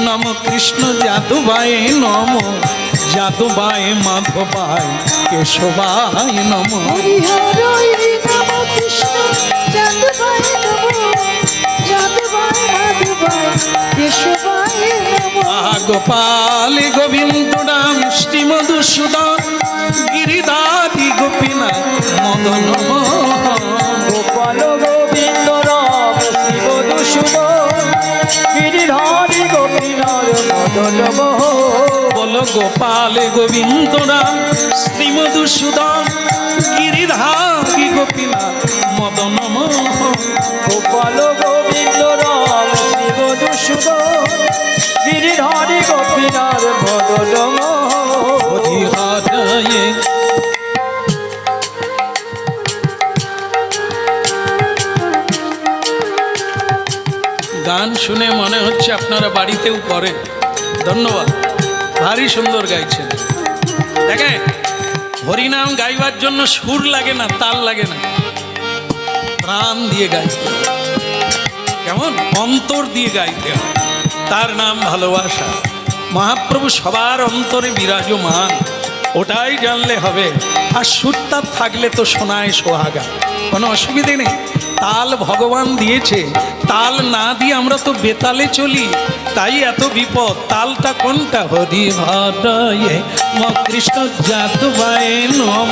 নম কৃষ্ণ যাদবায় নম, যাদবায় মাধবায় কেশবায় নম। হরিহরায় নম কৃষ্ণ যাদবায় নম, যাদবায় মাধবায় কেশবায় নম। গোপাল গোবিন্দ রাম শ্রী মধুসূদন গিরিধারী গোপীনাথ মদন মোহন। গোপাল গোবিন্দ রাম শ্রী মধুসূদন গিরিধারী গোপীনাথ মদন মোহন। বলো গোপাল গোবিন্দ রাম শ্রী মধুসূদন গিরিধারী গোপীনাথ মদন মোহন। গোপাল গোবিন্দ রাম শ্রী মধুসূদন গিরিধারী গোপীনাথ মদন মোহন। হরিহরায় গান শুনে মনে হচ্ছে আপনারা বাড়িতেও করেন। ধন্যবাদ, ভারী সুন্দর গাইছেন। দেখেন, হরিনাম গাইবার জন্য সুর লাগে না, তাল লাগে না, প্রাণ দিয়ে গাইতে হয়। কেমন অন্তর দিয়ে গাইতে হয়, তার নাম ভালোবাসা। মহাপ্রভু সবার অন্তরে বিরাজমান, ওটাই জানলে হবে। আর সুরতার থাকলে তো শোনায় সোহাগা, কোনো অসুবিধে নেই। তাল ভগবান দিয়েছে, তাল না দিয়ে আমরা তো বেতালে চলি, তাই এত বিপদ। তালটা কোনটা? হরি হরে কৃষ্ণ যাদবায় নম,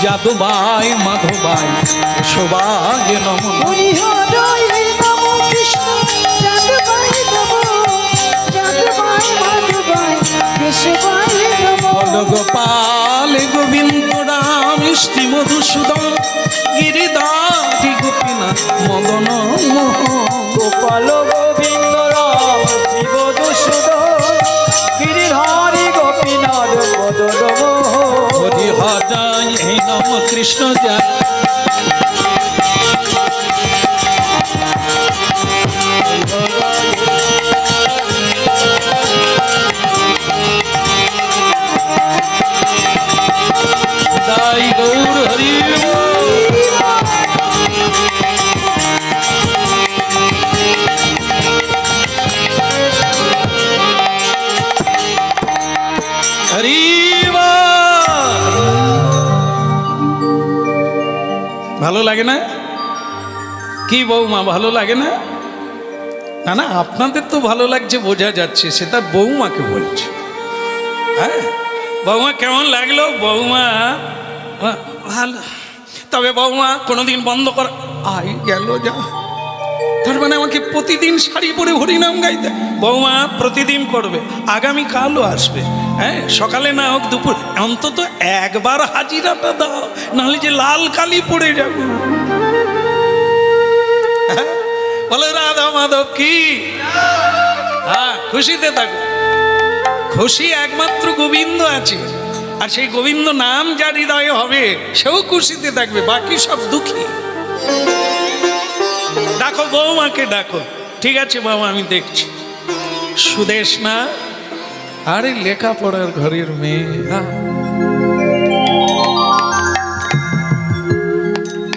যাদবাই মাধবাই কেশবায় নম। হরি হরে নম কৃষ্ণ যাদবায় নম, যাদবায় মাধবায় কেশবায় নম। বল গোপাল গোবিন্দ রাম শ্রী মধুসূদন গিরিধারী গোপীনাথ মদন মোহন। গোপাল গোবিন্দ রাম শ্রী মধুসূদন গিরিধারী গোপীনাথ মদন মোহন। হরি হরে নম কৃষ্ণ গৌর হরি। হরি ভালো লাগে না? কি বৌমা ভালো লাগে না? না না, আপনাদের তো ভালো লাগছে বোঝা যাচ্ছে, সেটা বৌমাকে বলছে। হ্যাঁ, বৌমা কেমন লাগলো? বৌমা ভালো। তবে বৌমা কোনোদিন বন্ধ কর আই গেল যা, তার মানে আমাকে প্রতিদিন শাড়ি পরে হরিনাম গাইতে? বৌমা প্রতিদিন করবে, আগামী কালও আসবে। হ্যাঁ, সকালে না হোক দুপুর, অন্তত একবার হাজিরাটা দাও, নাহলে যে লাল কালি পড়ে যাবে। বলে রাধা মাধব কি? হ্যাঁ, খুশিতে থাকো। খুশি একমাত্র গোবিন্দ আছে, আর সেই গোবিন্দ নাম যার হৃদয়ে হবে সেও খুশিতে থাকবে, বাকি সব দুঃখী। ডাকো বৌমাকে ডাকো। ঠিক আছে বাবা, আমি দেখছি। সুদেশ না? আরে লেখাপড়ার ঘরের মেয়ে।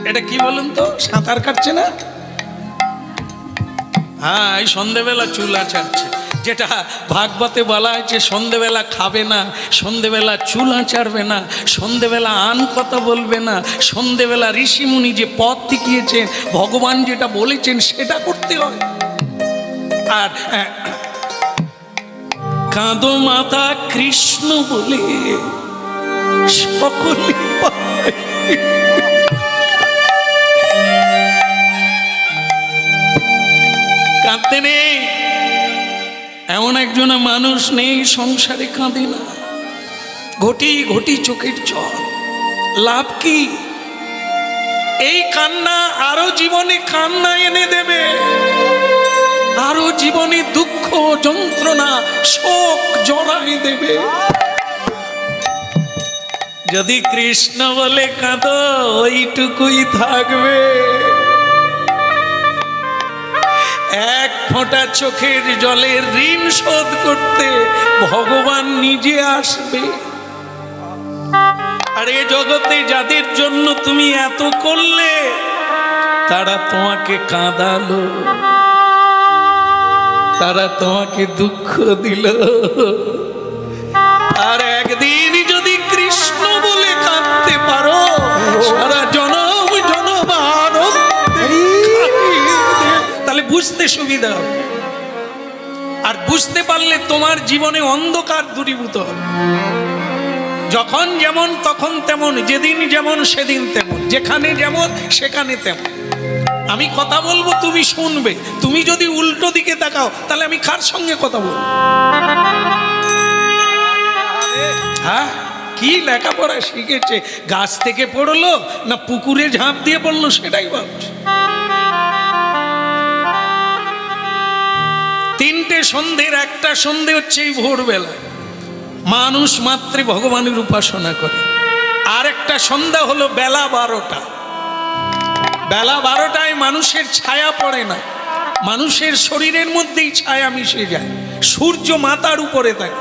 এটা কি বলুন তো, সাঁতার কাটছে না? হ্যাঁ, এই সন্ধেবেলা চুল আঁচাড়ছে। যেটা ভাগবতে বলা হয়েছে, সন্ধেবেলা খাবে না, সন্ধেবেলা চুল আঁচাড়বে না, সন্ধেবেলা আন কথা বলবে না, সন্ধেবেলা ঋষিমুনি যে পথ দেখিয়েছেন, ভগবান যেটা বলেছেন সেটা করতে হয়। আর কাঁদো মাতা কৃষ্ণ বলে সকলে পায়। কাঁদতে নেই এমন একজন মানুষ নেই সংসারে কাঁদে না। ঘটি ঘটি চোখের জল, লাভ কি? এই কান্না আরো জীবনে কান্না এনে দেবে, আরো জীবনে দুঃখ যন্ত্রণা শোক জড়াই দেবে। যদি কৃষ্ণ বলে কাঁদো, ওইটুকুই থাকবে। এক ফোঁটা চোখের জলের ঋণ শোধ করতে ভগবান নিজে আসবে। আর এ জগতে যাদের জন্য তুমি এত করলে, তারা তোমাকে কাঁদালো, তারা তোমাকে দুঃখ দিল। আর একদিন যদি কৃষ্ণ বলে কাঁদতে পারো, সারা জনম জনম তাহলে বুঝতে সুবিধা হবে। আর বুঝতে পারলে তোমার জীবনে অন্ধকার দূরীভূত হবে। যখন যেমন তখন তেমন, যেদিন যেমন সেদিন তেমন, যেখানে যেমন সেখানে তেমন। আমি কথা বলবো, তুমি শুনবে। তুমি যদি উল্টো দিকে তাকাও, তাহলে আমি কার সঙ্গে কথা বলবো? হ্যাঁ, কি লেখাপড়া শিখেছে? গাছ থেকে পড়লো না পুকুরে ঝাঁপ দিয়ে পড়লো, সেটাই ভাবছে। তিনটে সন্ধ্যের একটা সন্ধ্যে হচ্ছে এই ভোরবেলা, মানুষ মাত্রে ভগবানের উপাসনা করে। আর একটা সন্ধ্যা হলো বেলা 12টা। বেলা 12টায় মানুষের ছায়া পড়ে না, মানুষের শরীরের মধ্যেই ছায়া মিশে যায়, সূর্য মাথার উপরে থাকে।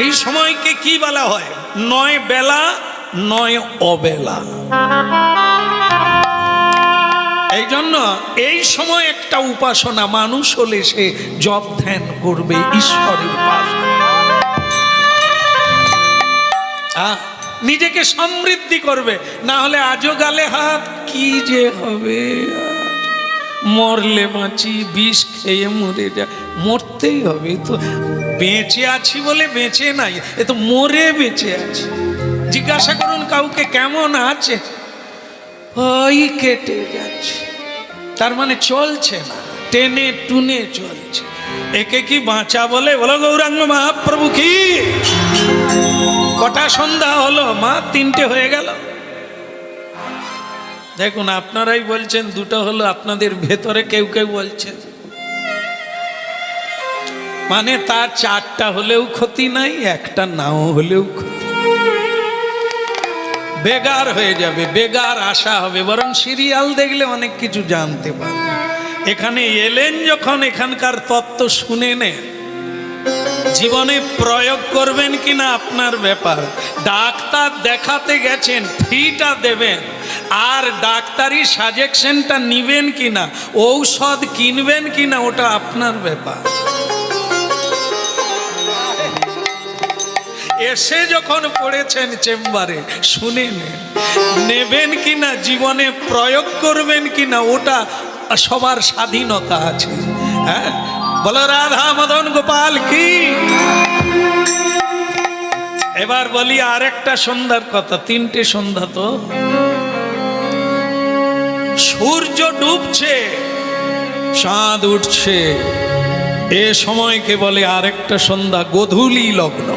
এই সময়কে কি বলা হয়? নয় বেলা নয় অবেলা। এই জন্য এই সময় একটা উপাসনা, মানুষ হলে সে জপ ধ্যান করবে ঈশ্বরের উপাসনা, নিজেকে সমৃদ্ধি করবে। না হলে আজও গালে হাত, কি যে হবে, মরলে বাঁচি, বিষ খেয়ে মরে যা, মরতেই হবে তো, বেঁচে আছি বলে বেঁচে নাই, এ তো মরে বেঁচে আছি। জিজ্ঞাসা করুন কাউকে কেমন আছে, ওই কেটে যাচ্ছে, তার মানে চলছে না, টেনে টুনে চলছে। একে কি বাঁচা বলে? বলো গৌরাঙ্গ মহাপ্রভু কি। কটা সন্ধ্যা হলো মা? 3টে হয়ে গেল। দেখুন আপনারাই বলছেন 2টা হলো, আপনাদের ভেতরে কেউ কেউ বলছেন মানে তার 4টা হলেও ক্ষতি নাই, 1টা নাও হলেও ক্ষতি, বেগার হয়ে যাবে, বেগার আশা হবে, বরং সিরিয়াল দেখলে অনেক কিছু জানতে পারবে। এখানে এলেন যখন, এখানকার তত্ত্ব শুনে নেন, জীবনে প্রয়োগ করবেন কিনা আপনার ব্যাপার। ডাক্তার দেখাতে গেছেন, ফিটা দেবেন, আর ডাক্তারি সাজেশনটা নিবেন কিনা, ঔষধ কিনবেন কিনা, ওটা আপনার ব্যাপার। এসে যখন পড়েছেন চেম্বারে, শুনে নেন, নেবেন কিনা, জীবনে প্রয়োগ করবেন কিনা, ওটা সবার স্বাধীনতা আছে। হ্যাঁ, বলো রাধা মদন গোপাল কি। এবার বলি আর একটা সন্ধ্যার কথা, 3টে সন্ধ্যা তো, সূর্য ডুবছে, চাঁদ উঠছে, এ সময়কে বলে আরেকটা সন্ধ্যা, গোধূলি লগ্ন,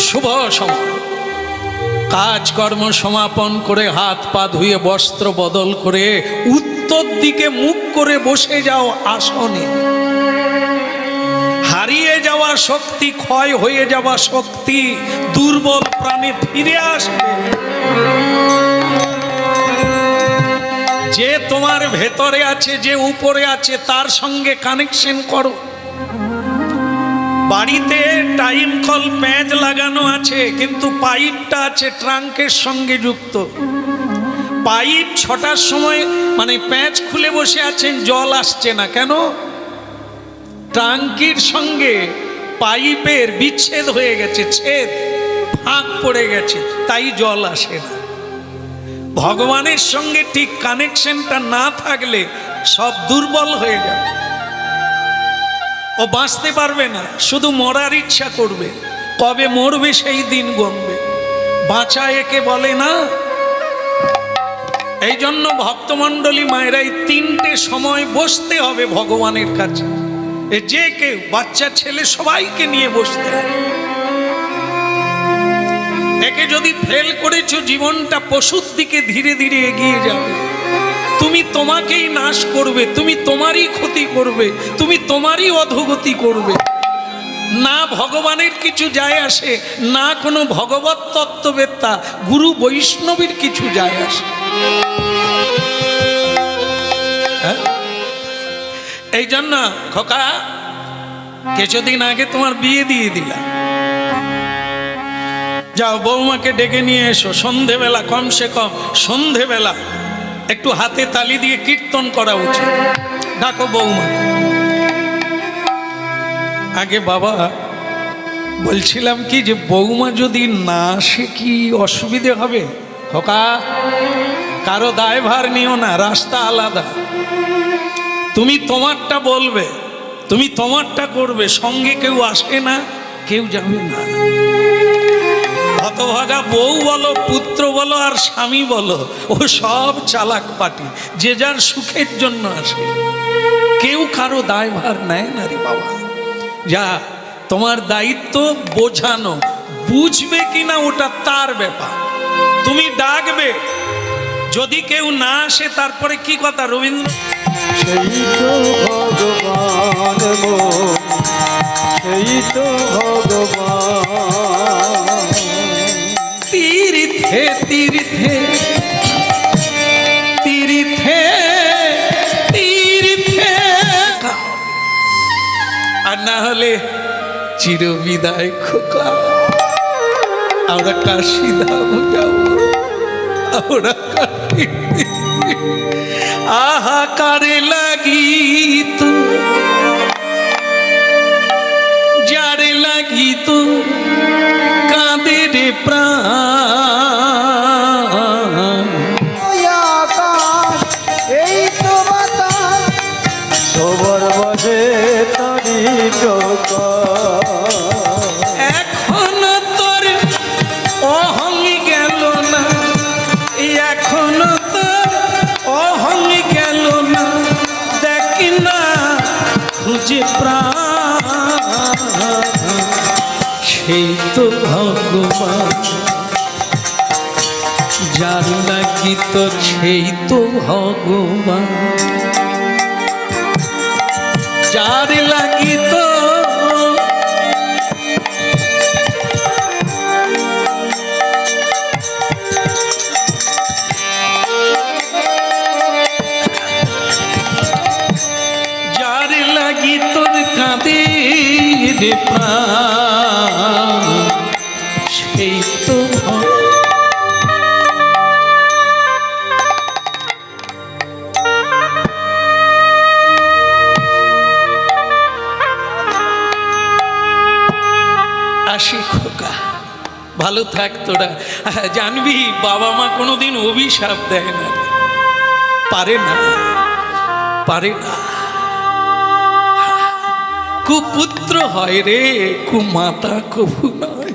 শুভ সময়। কাজকর্ম সমাপন করে, হাত পা ধুয়ে, বস্ত্র বদল করে, উত্তর দিকে মুখ করে বসে যাও আসনে। হারিয়ে যাওয়া শক্তি, ক্ষয় হয়ে যাওয়া শক্তি, দুর্বল প্রাণে ফিরে আসবে। যে তোমার ভেতরে আছে, যে উপরে আছে, তার সঙ্গে কানেকশন করো। বাড়িতে টাইম কল প্যাঁচ লাগানো আছে, কিন্তু পাইপটা আছে ট্রাঙ্কের সঙ্গে যুক্ত। পাইপ 6টার সময় মানে প্যাঁচ খুলে বসে আছেন, জল আসছে না কেন? ট্যাঙ্কির সঙ্গে পাইপের বিচ্ছেদ হয়ে গেছে, ছেদ, ফাঁক পড়ে গেছে, তাই জল আসে না। ভগবানের সঙ্গে ঠিক কানেকশনটা না থাকলে সব দুর্বল হয়ে যাবে, ও বাঁচতে পারবে না, শুধু মরার ইচ্ছা করবে। কবে মরবে সেই দিন গণবে, বাঁচা একে বলে না। এই জন্য ভক্তমণ্ডলী মায়েরাই 3টে সময় বসতে হবে ভগবানের কাছে। যে কেউ, বাচ্চা ছেলে সবাইকে নিয়ে বসতে হবে। একে যদি ফেল করেছো, জীবনটা পশুর দিকে ধীরে ধীরে এগিয়ে যাবে। তুমি তোমাকেই নাশ করবে, তুমি তোমারই ক্ষতি করবে, তুমি তোমারই অধোগতি করবে। না ভগবানের কিছু যায় আসে, না কোনো ভগবত তত্ত্ববেত্তা গুরু বৈষ্ণবের কিছু যায় আসে। এই জন্য খোকা, কিছুদিন আগে তোমার বিয়ে দিয়ে দিলাম, যাও বৌমাকে ডেকে নিয়ে এসো। সন্ধেবেলা, কমসে কম সন্ধেবেলা একটু হাতে তালি দিয়ে কীর্তন করা উচিত। ডাকো বৌমা। আগে বাবা বলছিলাম কি, যে বৌমা যদি না আসে কি অসুবিধে হবে? খোকা, কারো দায়ভার নিও না, রাস্তা আলাদা। তুমি তোমারটা বলবে, তুমি তোমারটা করবে, সঙ্গে কেউ আসে না, কেউ যাবে না। হতভাগা বউ বলো, পুত্র বলো, আর স্বামী বলো, ও সব চালাক পাটি, যে যার সুখের জন্য আসে, কেউ কারো দায়ভার নেয় না রে বাবা। যা, তোমার দায়িত্ব বোঝানো, বুঝবে কিনা ওটা তার ব্যাপার। তুমি ডাকবে, যদি কেউ না আসে তারপরে কি কথা রবীন্দ্র, সেই তো ভগবান গো, সেই তো ভগবান। তীর্থে তীর্থে তীর্থে তীর্থে, আর না হলে চির বিদায় খোকা। আমরা কাশি ধাম যাব, আমরা আহাকারে লাগিত যারে লাগিত কাঁদে রে প্রাণ। ওই আকাশ এই তো বাতাস সবার মাঝে তারি এখনো তোর অহং গেল না, এখনো তোর অহং গেল না, দেখ না খুঁজে প্রাণ। সেই তো ভগবান যার লাগি তো সেই তো ভগবান যার লাগি তো যার লাগি তোর কাঁদে রে প্রাণ সেই তো আসি খোকা, ভালো থাক তোরা। জানবি বাবা মা কোনোদিন অভিশাপ দেয় না, পারে না, পারে না। কুপুত্র হয় রে, কুমাতা কবু নয়।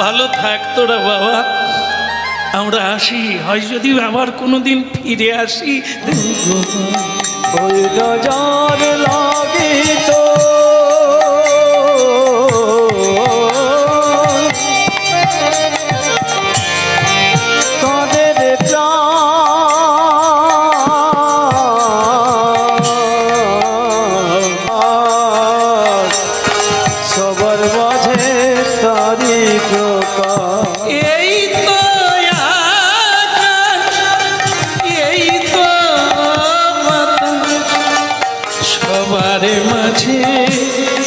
ভালো থাক তোরা বাবা, আমরা আসি। হয় যদি আবার কোনোদিন ফিরে আসি। ওই নজর লাগিত কাঁদের প্রাণ সবার মাঝে তারি প্রকাশ। এই তো আকাশ, এই তো বাতাস, সবার মাঝে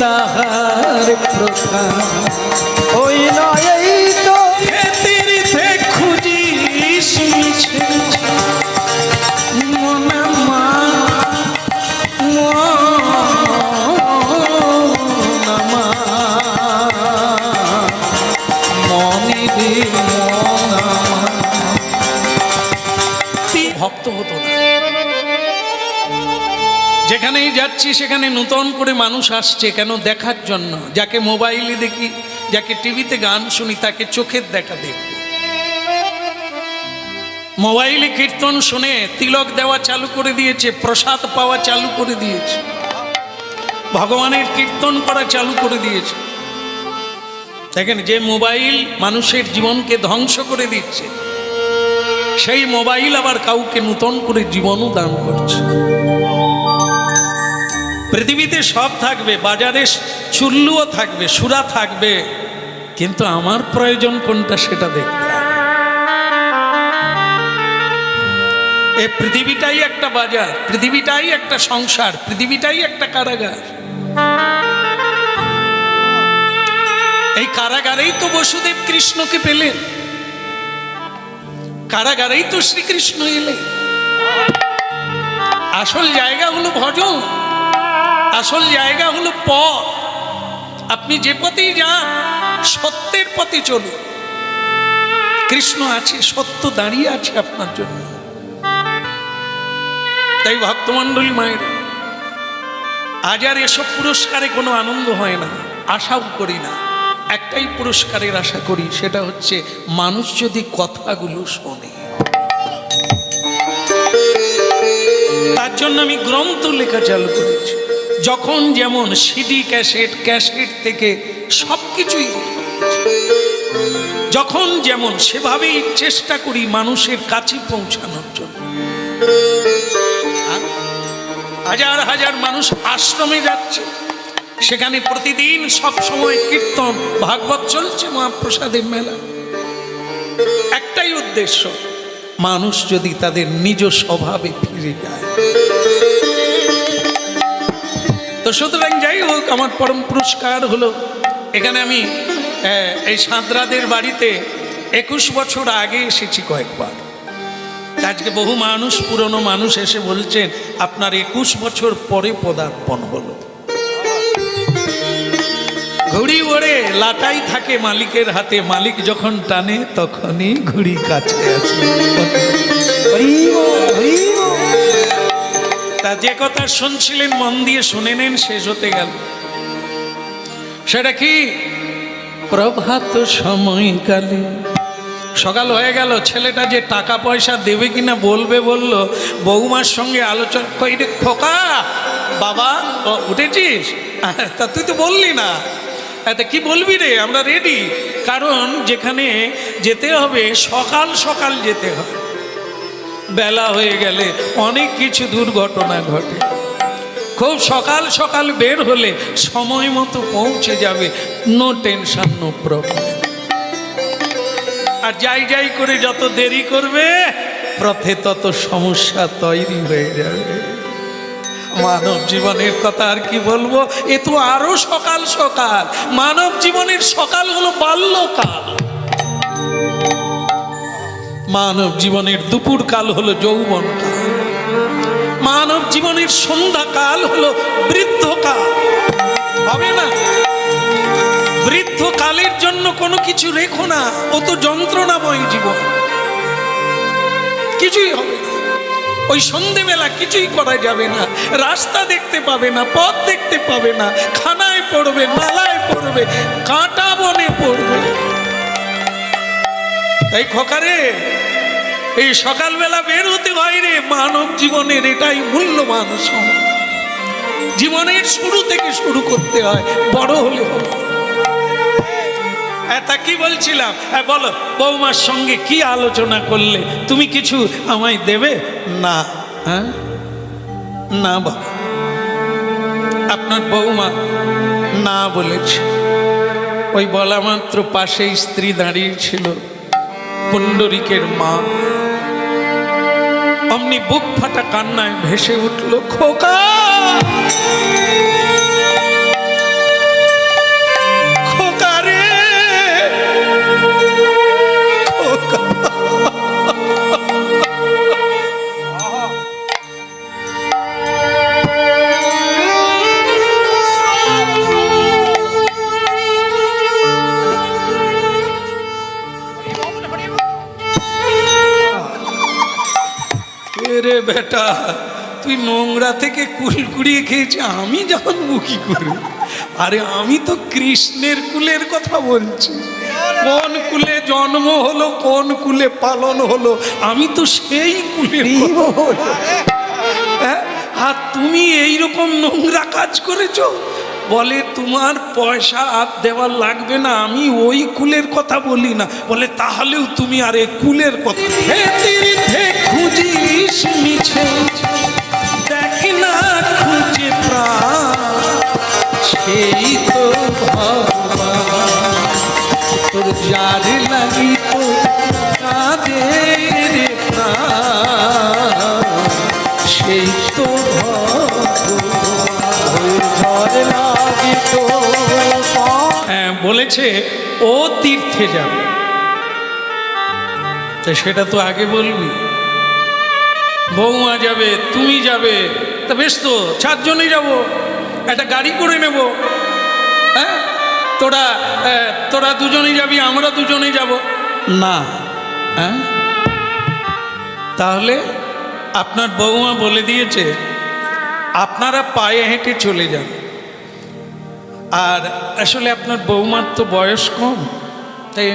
তাহার প্রকাশ। ওই নয় এই তো তীর্থে খুঁজিস মিছে মনামা মনামা মনে রে মনামা। ভক্ত হতো না, যেখানেই যাচ্ছি সেখানে নূতন করে মানুষ আসছে কেন? দেখার জন্য। যাকে মোবাইলে দেখি, যাকে টিভিতে গান শুনি, তাকে চোখের দেখা দেখব। মোবাইলে কীর্তন শুনে তিলক দেওয়া চালু করে দিয়েছে, প্রসাদ পাওয়া চালু করে দিয়েছে, ভগবানের কীর্তন করা চালু করে দিয়েছে। দেখেন, যে মোবাইল মানুষের জীবনকে ধ্বংস করে দিচ্ছে, সেই মোবাইল আবার কাউকে নূতন করে জীবনও দান করছে। পৃথিবীতে সব থাকবে, বাজারে চুল্লুও থাকবে, সুরা থাকবে, কিন্তু আমার প্রয়োজন কোনটা সেটা দেখতে হবে। এই পৃথিবীটাই একটা বাজার, পৃথিবীটাই একটা সংসার, পৃথিবীটাই একটা কারাগার। এই কারাগারেই তো বসুদেব কৃষ্ণকে পেলেন, কারাগারেই তো শ্রীকৃষ্ণ এলেন। আসল জায়গা হলো ভজন, আসল জায়গা হলো পথ। আপনি যে পথেই যান, সত্যের পথে চলুন। কৃষ্ণ আছে, সত্য দাঁড়িয়ে আছে আপনার জন্য। তাই ভক্তমণ্ডলী মায়ের, আজ আর এসব পুরস্কারে কোনো আনন্দ হয় না, আশাও করি না। একটাই পুরস্কারের আশা করি, সেটা হচ্ছে মানুষ যদি কথাগুলো শোনে। তার জন্য আমি গ্রন্থ লেখা চালু করেছি। যখন যেমন সিডি, ক্যাসেট, ক্যাসেট থেকে সব কিছুই যখন যেমন সেভাবেই চেষ্টা করি মানুষের কাছে পৌঁছানোর জন্য। হাজার হাজার মানুষ আশ্রমে যাচ্ছে, সেখানে প্রতিদিন সব সময় কীর্তন ভাগবত চলছে, মহাপ্রসাদের মেলা। একটাই উদ্দেশ্য, মানুষ যদি তাদের নিজ স্বভাবে ফিরে যায়। তো সুতরাং যাই হোক, আমার পরম পুরস্কার হলো এখানে আমি এই সাঁতরাদের বাড়িতে 21 বছর আগে এসেছি কয়েকবার। আজকে বহু মানুষ, পুরনো মানুষ এসে বলছেন আপনার 21 বছর পরে পদার্পণ হলো। ঘুড়ি ওড়ে, লাটাই থাকে মালিকের হাতে, মালিক যখন টানে তখনই ঘুড়ি কাছে আসে। তা যে কথা শুনছিলেন মন দিয়ে শুনে নেন, শেষ হতে গেল। সেটা কি? প্রভাত সময়কালে সকাল হয়ে গেল, ছেলেটা যে টাকা পয়সা দেবে কিনা বলবে বলল, বৌমার সঙ্গে আলোচনা কই রে খোকা, বাবা উঠেছিস? তা তুই তো বললি না। তা কি বলবি রে, আমরা রেডি। কারণ যেখানে যেতে হবে সকাল সকাল যেতে হবে, বেলা হয়ে গেলে অনেক কিছু দুর্ঘটনা ঘটে। খুব সকাল সকাল বের হলে সময় মতো পৌঁছে যাবে, নো টেনশন, নো প্রবলেম। আর যাই যাই করে যত দেরি করবে পথে তত সমস্যা তৈরি হয়ে যাবে। মানব জীবনের কথা আর কি বলবো, এ তো আরো সকাল সকাল। মানব জীবনের সকাল হলো বাল্যকাল, মানব জীবনের দুপুর কাল হলো যৌবনকাল, মানব জীবনের সন্ধ্যাকাল হলো বৃদ্ধকাল। হবে না? বৃদ্ধকালের জন্য কোনো কিছু রেখো না, ও তো যন্ত্রণাময় জীবন, কিছুই হবে না। ওই সন্ধেবেলা কিছুই করা যাবে না, রাস্তা দেখতে পাবে না, পথ দেখতে পাবে না, খানায় পড়বে, নালায় পড়বে, কাঁটা বনে পড়বে। এই খোকারে, এই সকালবেলা বের হতে হয় রে। মানব জীবনের এটাই মূল্যবান সময়। জীবনের শুরু থেকে শুরু করতে হয়, বড় হলে হবে। তা কি বলছিলাম, বলো বৌমার সঙ্গে কি আলোচনা করলে? তুমি কিছু আমায় দেবে না? হ্যাঁ না বাবা। আপনার বৌমা না বলেছে। ওই বলা মাত্র পাশে স্ত্রী দাঁড়িয়েছিল, পুণ্ডরিকের মা। অমনি বুক ফাটা কান্নায় ভেসে উঠল, খোকা খোকা রে খোকা। রে বেটা, তুই নোংরা থেকে কুল কুড়িয়ে খেয়েছি, আমি যখন মুখি করি। আরে আমি তো কৃষ্ণের কুলের কথা বলছি। কোন কুলে জন্ম হলো, কোন কুলে পালন হলো, আমি তো সেই কুলের। আর তুমি এইরকম নোংরা কাজ করেছো। বলে তোমার পয়সা আর দেওয়ার লাগবে না, আমি ওই কুলের কথা বলি না। বলে তাহলেও তুমি আর এই কুলের কথা। হে তীর্থে খুঁজিস মিছে, দেখ না খুঁজে প্রাণ, সেই তো ভগবান তোর যার লাগি তো কাঁদে রে প্রাণ, সেই তো হ্যাঁ বলেছে ও তীর্থে যাবে। তা সেটা তো আগে বলবি। বৌমা যাবে, তুমি যাবে, তা বেশ তো, 4 জনেই যাবো, একটা গাড়ি করে নেব। হ্যাঁ তোরা দুজনেই যাবি, আমরা দুজনেই যাব না। হ্যাঁ তাহলে আপনার বৌমা বলে দিয়েছে আপনারা পায়ে হেঁটে চলে যান। আর আসলে আপনার বৌমার তো বয়স কম, তাই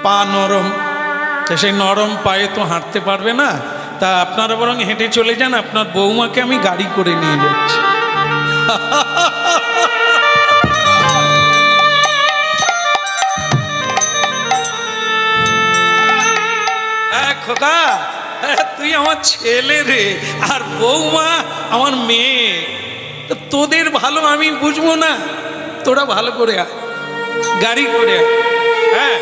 পা নরম, তো সেই নরম পায়ে তো হাঁটতে পারবে না। তা আপনারা বরং হেঁটে চলে যান, আপনার বৌমাকে আমি গাড়ি করে নিয়ে যাচ্ছি। খোকা, তুই আমার ছেলে রে, আর বৌমা আমার মেয়ে। তোদের ভালো আমি বুঝবো না, তোরা ভালো করে গাড়ি করে। হ্যাঁ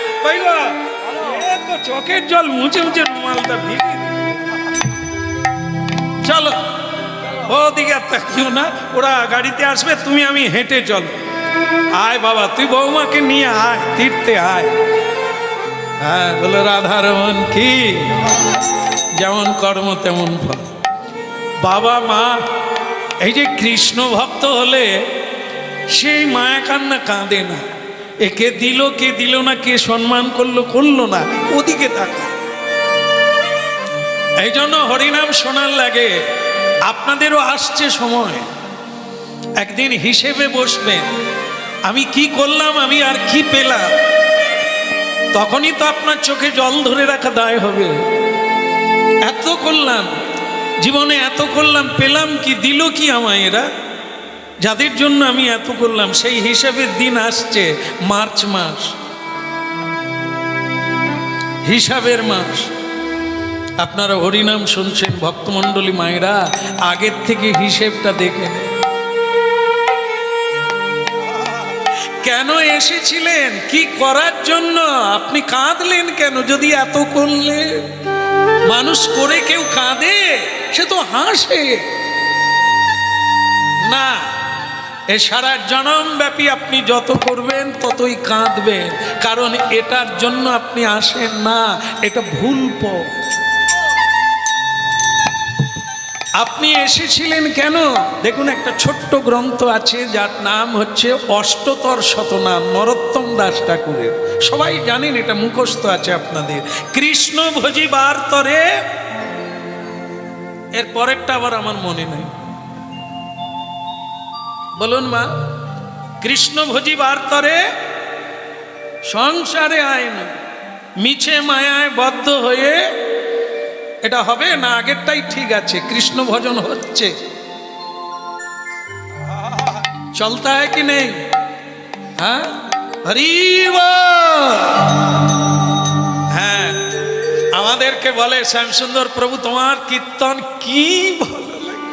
তো চোখের জল মুছে মুছে রুমালটা ভিড়ে। চলো ওদিকে আর তাকিও না, ওরা গাড়িতে আসবে, তুমি আমি হেঁটে চলো। আয় বাবা, তুই বৌমাকে নিয়ে আয়, তীর্থে আয়। হ্যাঁ, বলো রাধারমন কি, যেমন কর্ম তেমন ফল। বাবা মা এই যে কৃষ্ণ ভক্ত হলে সেই মায়া কান্না কাঁদে না, একে দিল কে দিল না, কে সম্মান করলো করলো না, ওদিকে তাকায়। এই জন্য হরিনাম শোনার লাগে। আপনাদেরও আসছে সময়, একদিন হিসেবে বসবেন, আমি কি করলাম, আমি আর কি পেলাম। তখনই তো আপনার চোখে জল ধরে রাখা দায় হবে। এত করলাম জীবনে, এত করলাম, পেলাম কি, দিল কি আমায় এরা, যাদের জন্য আমি এত করলাম। সেই হিসাবের দিন আসছে, মার্চ মাস, হিসাবের মাস। আপনারা হরিনাম শুনছেন, ভক্তমণ্ডলী মায়েরা, আগের থেকে হিসেবটা দেখে নেন। কেন এসেছিলেন, কি করার জন্য, আপনি কাঁদলেন কেন? যদি এত করলে, মানুষ করে কেউ কাঁদে, সে তো হাসে না। এ সারা জনম ব্যাপী আপনি যত করবেন ততই কাঁদবেন, কারণ এটার জন্য আপনি আসেন না, এটা ভুল পথ। আপনি এসেছিলেন কেন? দেখুন, একটা ছোট্ট গ্রন্থ আছে যার নাম হচ্ছে অষ্টতর শতনাম, নরোত্তম দাস ঠাকুরের। সবাই জানেন, এটা মুখস্থ আছে আপনাদের। কৃষ্ণ ভজিবার তরে, এর পরেরটা আবার আমার মনে নেই, বলুন মা। কৃষ্ণ ভজিবার তরে সংসারে আয় না, মিছে মায়ায় বদ্ধ হয়ে। এটা হবে না, আগেরটাই ঠিক আছে, কৃষ্ণ ভজন হচ্ছে, চলতা है कि नहीं? হ্যাঁ, হরি বল। হ্যাঁ, আমাদেরকে বলে শ্যামসুন্দর প্রভু, তোমার কীর্তন কি ভালো লাগে,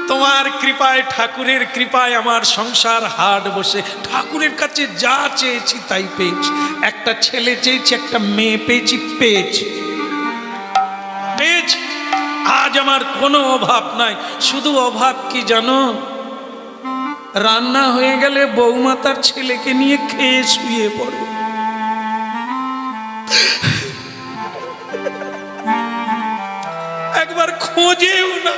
তোমার কৃপায়, ঠাকুরের কৃপায় আমার সংসার হাট বসে। ঠাকুরের কাছে যা চেয়েছি তাই পেয়েছি। একটা ছেলে চেয়েছি, একটা মেয়ে পেয়েছি, পেয়েছি। আজ আমার কোনো অভাব নাই। শুধু অভাব কি জানো? রান্না হয়ে গেলে বৌমা তার ছেলেকে নিয়ে খেয়ে শুয়ে পড়ে। একবার খোঁজেও না।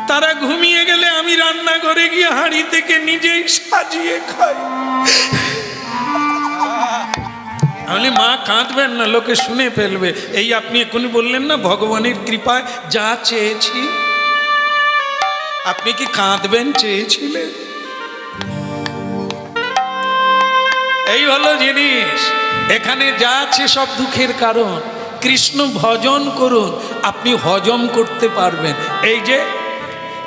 তারা ঘুমিয়ে গেলে আমি রান্নাঘরে গিয়ে হাঁড়ি থেকে নিজেই সাজিয়ে খাই। আমি মা কাঁদবেন না, লোকে শুনে ফেলবে। এই আপনি এখনই বললেন না, ভগবানের কৃপায় যা চেয়েছি। আপনি কি কাঁদবেন চেয়েছিলেন? এই হলো জিনিস। এখানে যা আছে সব দুঃখের কারণ। কৃষ্ণ ভজন করুন, আপনি হজম করতে পারবেন। এই যে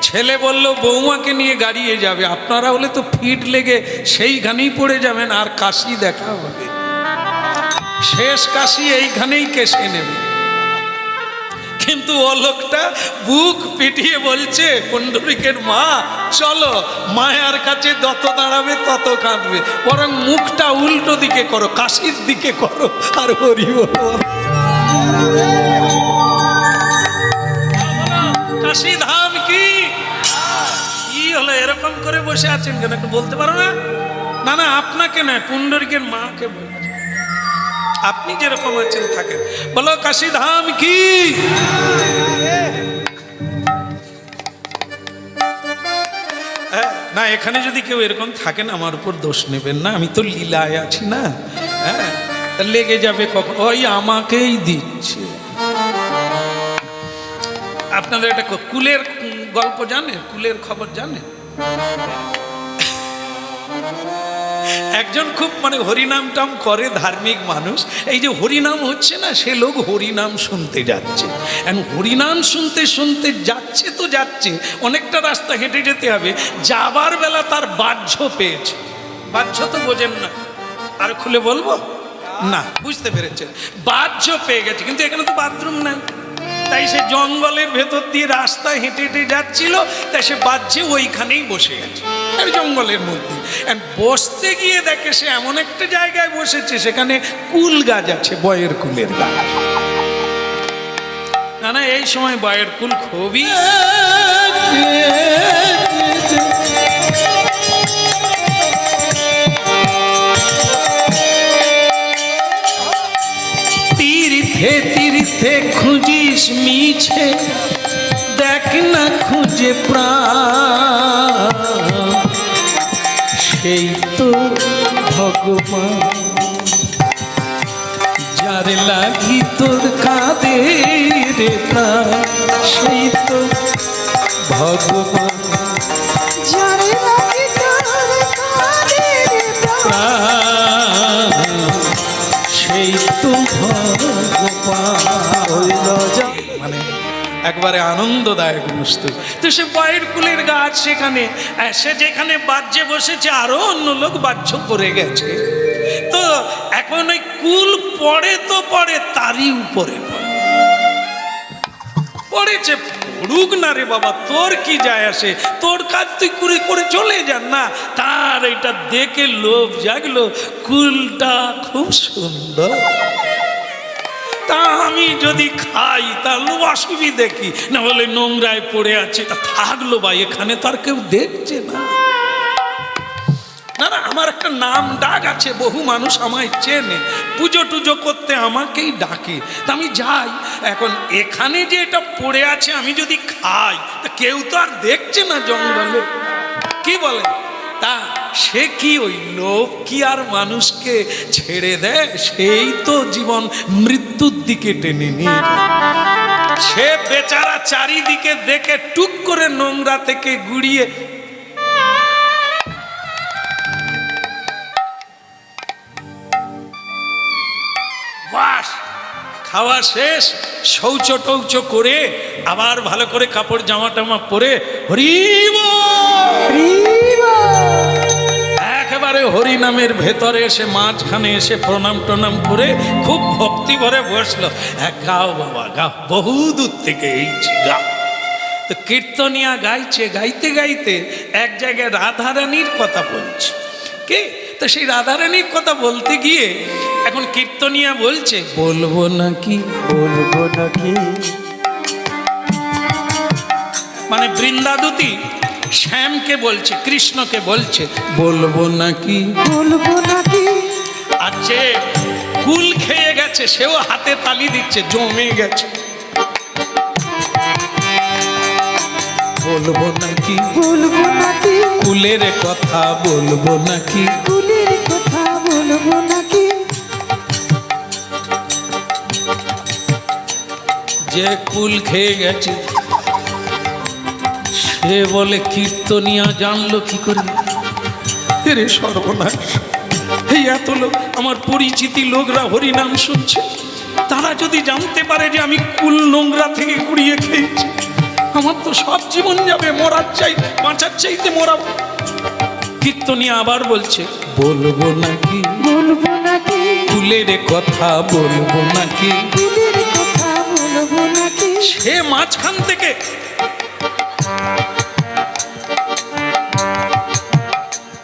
ছেলে বলল বৌমাকে নিয়ে গাড়িয়ে যাবে, আপনারা হলে তো ফিট লেগে সেইখানেই পড়ে যাবেন, আর কাশি দেখা হবে। শেষ কাশি এইখানেই কেসে নেবে। কিন্তু ও লোকটা বুক পিটিয়ে বলছে, পুণ্ডরিকের মা চলো, মায়ার কাছে যত দাঁড়াবে তত কাঁদবে, বরং মুখটা উল্টো দিকে করো, কাশির দিকে করো, আর হরি বল। কাশি ধাম কি হলো? এরকম করে বসে আছেন কেন, একটু বলতে পারো না? না না, আপনাকে নয়, পুণ্ডরিকের মাকে বলছে। আপনি যেরকম আছেন থাকেন, বলো কাশী ধাম কি। না, এখানে যদি কেউ এরকম থাকেন আমার উপর দোষ নেবেন না, আমি তো লীলায় আছি না। হ্যাঁ, লেগে যাবে কখন, ওই আমাকেই দিচ্ছে। আপনাদের একটা কুলের গল্প জানেন, কুলের খবর জানেন? একজন খুব হরিনাম টাম করে ধার্মিক মানুষ। এই যে হরিনাম হচ্ছে না, সে লোক হরিনাম শুনতে যাচ্ছে। হরিনাম শুনতে শুনতে যাচ্ছে তো যাচ্ছে, অনেকটা রাস্তা হেঁটে যেতে হবে। যাবার বেলা তার বাহ্য পেয়েছে। বাহ্য তো বোঝেন না, আর খুলে বলবো না, বুঝতে পেরেছেন? বাহ্য পেয়ে গেছে, কিন্তু এখানে তো বাথরুম নাই। তাই সে জঙ্গলের ভেতর দিয়ে রাস্তা হেঁটে হেঁটে যাচ্ছিল, তাই সে বাহ্যে ওইখানেই বসে গেছে, জঙ্গলের মধ্যে। বসতে গিয়ে দেখে সে এমন একটা জায়গায় বসেছে, সেখানে কুল গাছ আছে, বয়ের কুলের গাছ। না না, এই সময় বয়ের কুল খুবই মিথ্যে খুঁজিস মিছে দেখ না খুঁজে প্রাণ, সেই তো ভগবান যার লাগি তোর কাঁদে রে প্রাণ, সেই তো ভগবান যারে লাগি তোর কাঁদে রে প্রাণ, প্রাণ, সেই তো ভগবান। মানে একবারে আনন্দদায়ক বস্তু। তো সে পায়ের কুলের গাছ, সেখানে সে যেখানে বাজ্যে বসেছে আরো অন্য লোক বাহ্য করে গেছে। তো এখন ওই কুল পড়ে তো পড়ে, তারই উপরে পড়েছে, পড়ুক না রে বাবা, তোর কি যায় আসে, তোর কাজ তুই করে করে চলে যান না। তার এটা দেখে লোভ জাগলো, কুলটা খুব সুন্দর, তা আমি যদি খাই তাহলে অসুবিধে কি, না বলে নোংরায় পড়ে আছে, তা থাকলো বা এখানে তার কেউ দেখছে না। না না, আমার একটা নাম ডাক আছে, বহু মানুষ আমায় চেনে, পুজো টুজো করতে আমাকেই ডাকে, তা আমি যাই। এখন এখানে যে এটা পড়ে আছে আমি যদি খাই তা কেউ তো আর দেখছে না জঙ্গলে, কি বলে? তা সে কি ওই লোভ কি আর মানুষকে ছেড়ে দেয়? সেই তো জীবন মৃত্যুর দিকে টেনে নিয়ে যায়। সে বেচারা চারিদিকে দেখে টুক করে নোংরা থেকে গুড়িয়ে বাস খাওয়া শেষ, শৌচ টৌচ করে আবার ভালো করে কাপড় জামা টামা পরে হরিব একেবারে হরি নামের ভেতরে এসে মাঝখানে এসে প্রণাম টনাম করে খুব ভক্তি ভরে বসলো। গাও বাবা গাও, বহু দূর থেকে এইছি গাও। তো কীর্তনিয়া গাইছে, গাইতে গাইতে এক জায়গায় রাধারানীর কথা বলছে। কে? তো সেই রাধারানীর কথা বলতে গিয়ে এখন কীর্তনিয়া বলছে, বলবো নাকি বলবো নাকি, মানে বৃন্দাদূতি শ্যামকে বলছে, কৃষ্ণকে বলছে বলবো নাকি, বলবো নাকি, আর যে কুল খেয়ে গেছে সেও হাতে তালি দিচ্ছে, জমে গেছে। বলবো নাকি, বলবো নাকি, কুলের কথা বলবো নাকি, কুলের কথা বলবো নাকি, যে কুল খেয়ে গেছে সে বলে কীর্তনিয়া জানলো কি করে? রে সর্বনাশ, এই এত লোক আমার পরিচিতি লোকরা হরিনাম শুনছে, তারা যদি জানতে পারে যে আমি কুল নোংরা থেকে কুড়িয়ে খেয়েছি, আমার তো সব জীবন যাবে, মরার চাই, বাঁচার চাইতে মরা। কীর্তনিয়া আবার বলছে বলবো নাকি, বলবো নাকি, কুলের কথা বলবো নাকি। কুলের কথা বলবো নাকি, সে মাঝখান থেকে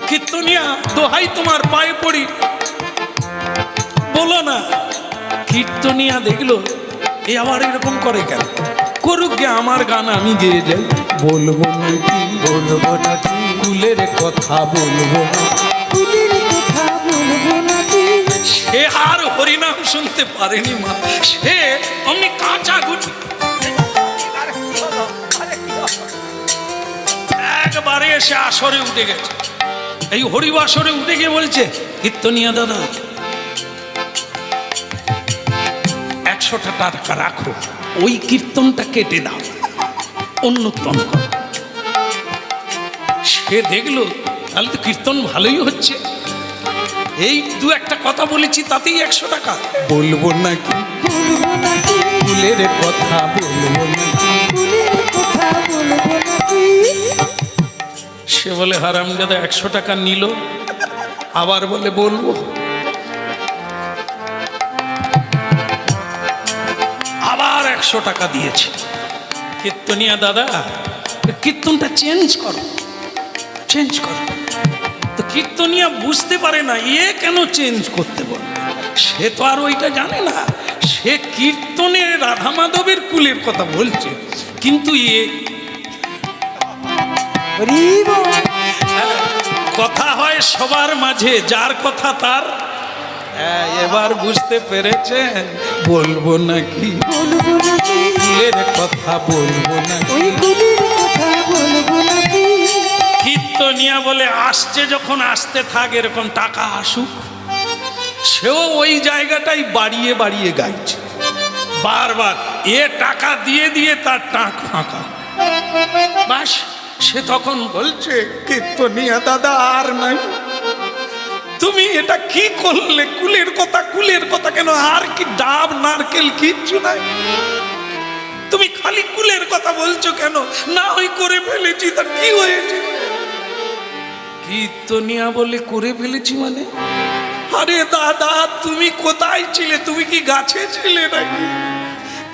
কীর্তনিয়া দোহাই তোমার পায়ে পড়ি, বলো না। কীর্তনিয়া দেখলো এ আবার এরকম করে কেন, করুক গে, আমার গান আমি গেয়ে যাই। বলবো নাকি, বলবো নাকি, কুলের কথা বলবো না। কুলের কথা বলবো নাকি, সে আর হরিনাম শুনতে পারেনি মা, সে অমনি কাঁচা গুটি একবারে এসে আসরে উঠে গেছে। এই হরিবাসরে উঠে গিয়ে বলছে, কীর্তনিয়া দাদা 100 টাকা রাখো, ওই কীর্তনটা কেটে দাও, অন্য কীর্তন করো। সে দেখলো তাহলে তো কীর্তন ভালোই হচ্ছে, এই দু একটা কথা বলেছি তাতেই 100 টাকা। বলবো নাকি, বলবো নাকি, কুলের কথা বলবো নাকি। কুলের কথা বলবো নাকি, সে বলে হারামজাদা 100 টাকা নিল, আবার বলে বলবো, আবার 100 টাকা দিয়েছে। কীর্তনিয়া দাদা কীর্তনটা চেঞ্জ করো, চেঞ্জ করো। তো কীর্তনিয়া বুঝতে পারে না এ কেন চেঞ্জ করতে বলে, সে তো আর ওইটা জানে না, সে কীর্তনে রাধা মাধবের কুলের কথা বলছে, কিন্তু এ হরিবল, কথা হয় সবার মাঝে, যার কথা তার হ্যাঁ, এবার বুঝতে পেরেছেন? বলবো নাকি বলবো নাকি কুলের কথা, বলবো নাকি? ওই কুলের কথা বলবো নাকি কীর্তনিয়া বলে আসছে, যখন আসতে থাক এরকম টাকা আসুক, সেও ওই জায়গাটাই বাড়িয়ে বাড়িয়ে গাইছে বারবার। এ টাকা দিয়ে দিয়ে তার টাক ফাঁকা। বাস, সে তখন বলছে, কীর্তনিয়া দাদা আর নাই, তুমি এটা কি করলে? কুলের কথা, কুলের কথা কেন? আর কি ডাব নারকেল কিচ্ছু নাই? তুমি খালি কুলের কথা বলছো কেন? না ওই করে ফেলেছি, তার কি হয়েছে? কীর্তনিয়া বলে, করে ফেলেছি মানে? আরে দাদা, তুমি কোথায় ছিলে? তুমি কি গাছে ছিলে নাকি?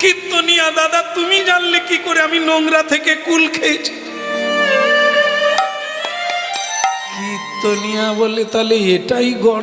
কীর্তনিয়া দাদা, তুমি জানলে কি করে আমি নোংরা থেকে কুল খেয়েছি? কীর্তনিয়া বলে, তাহলে এটাই গড়।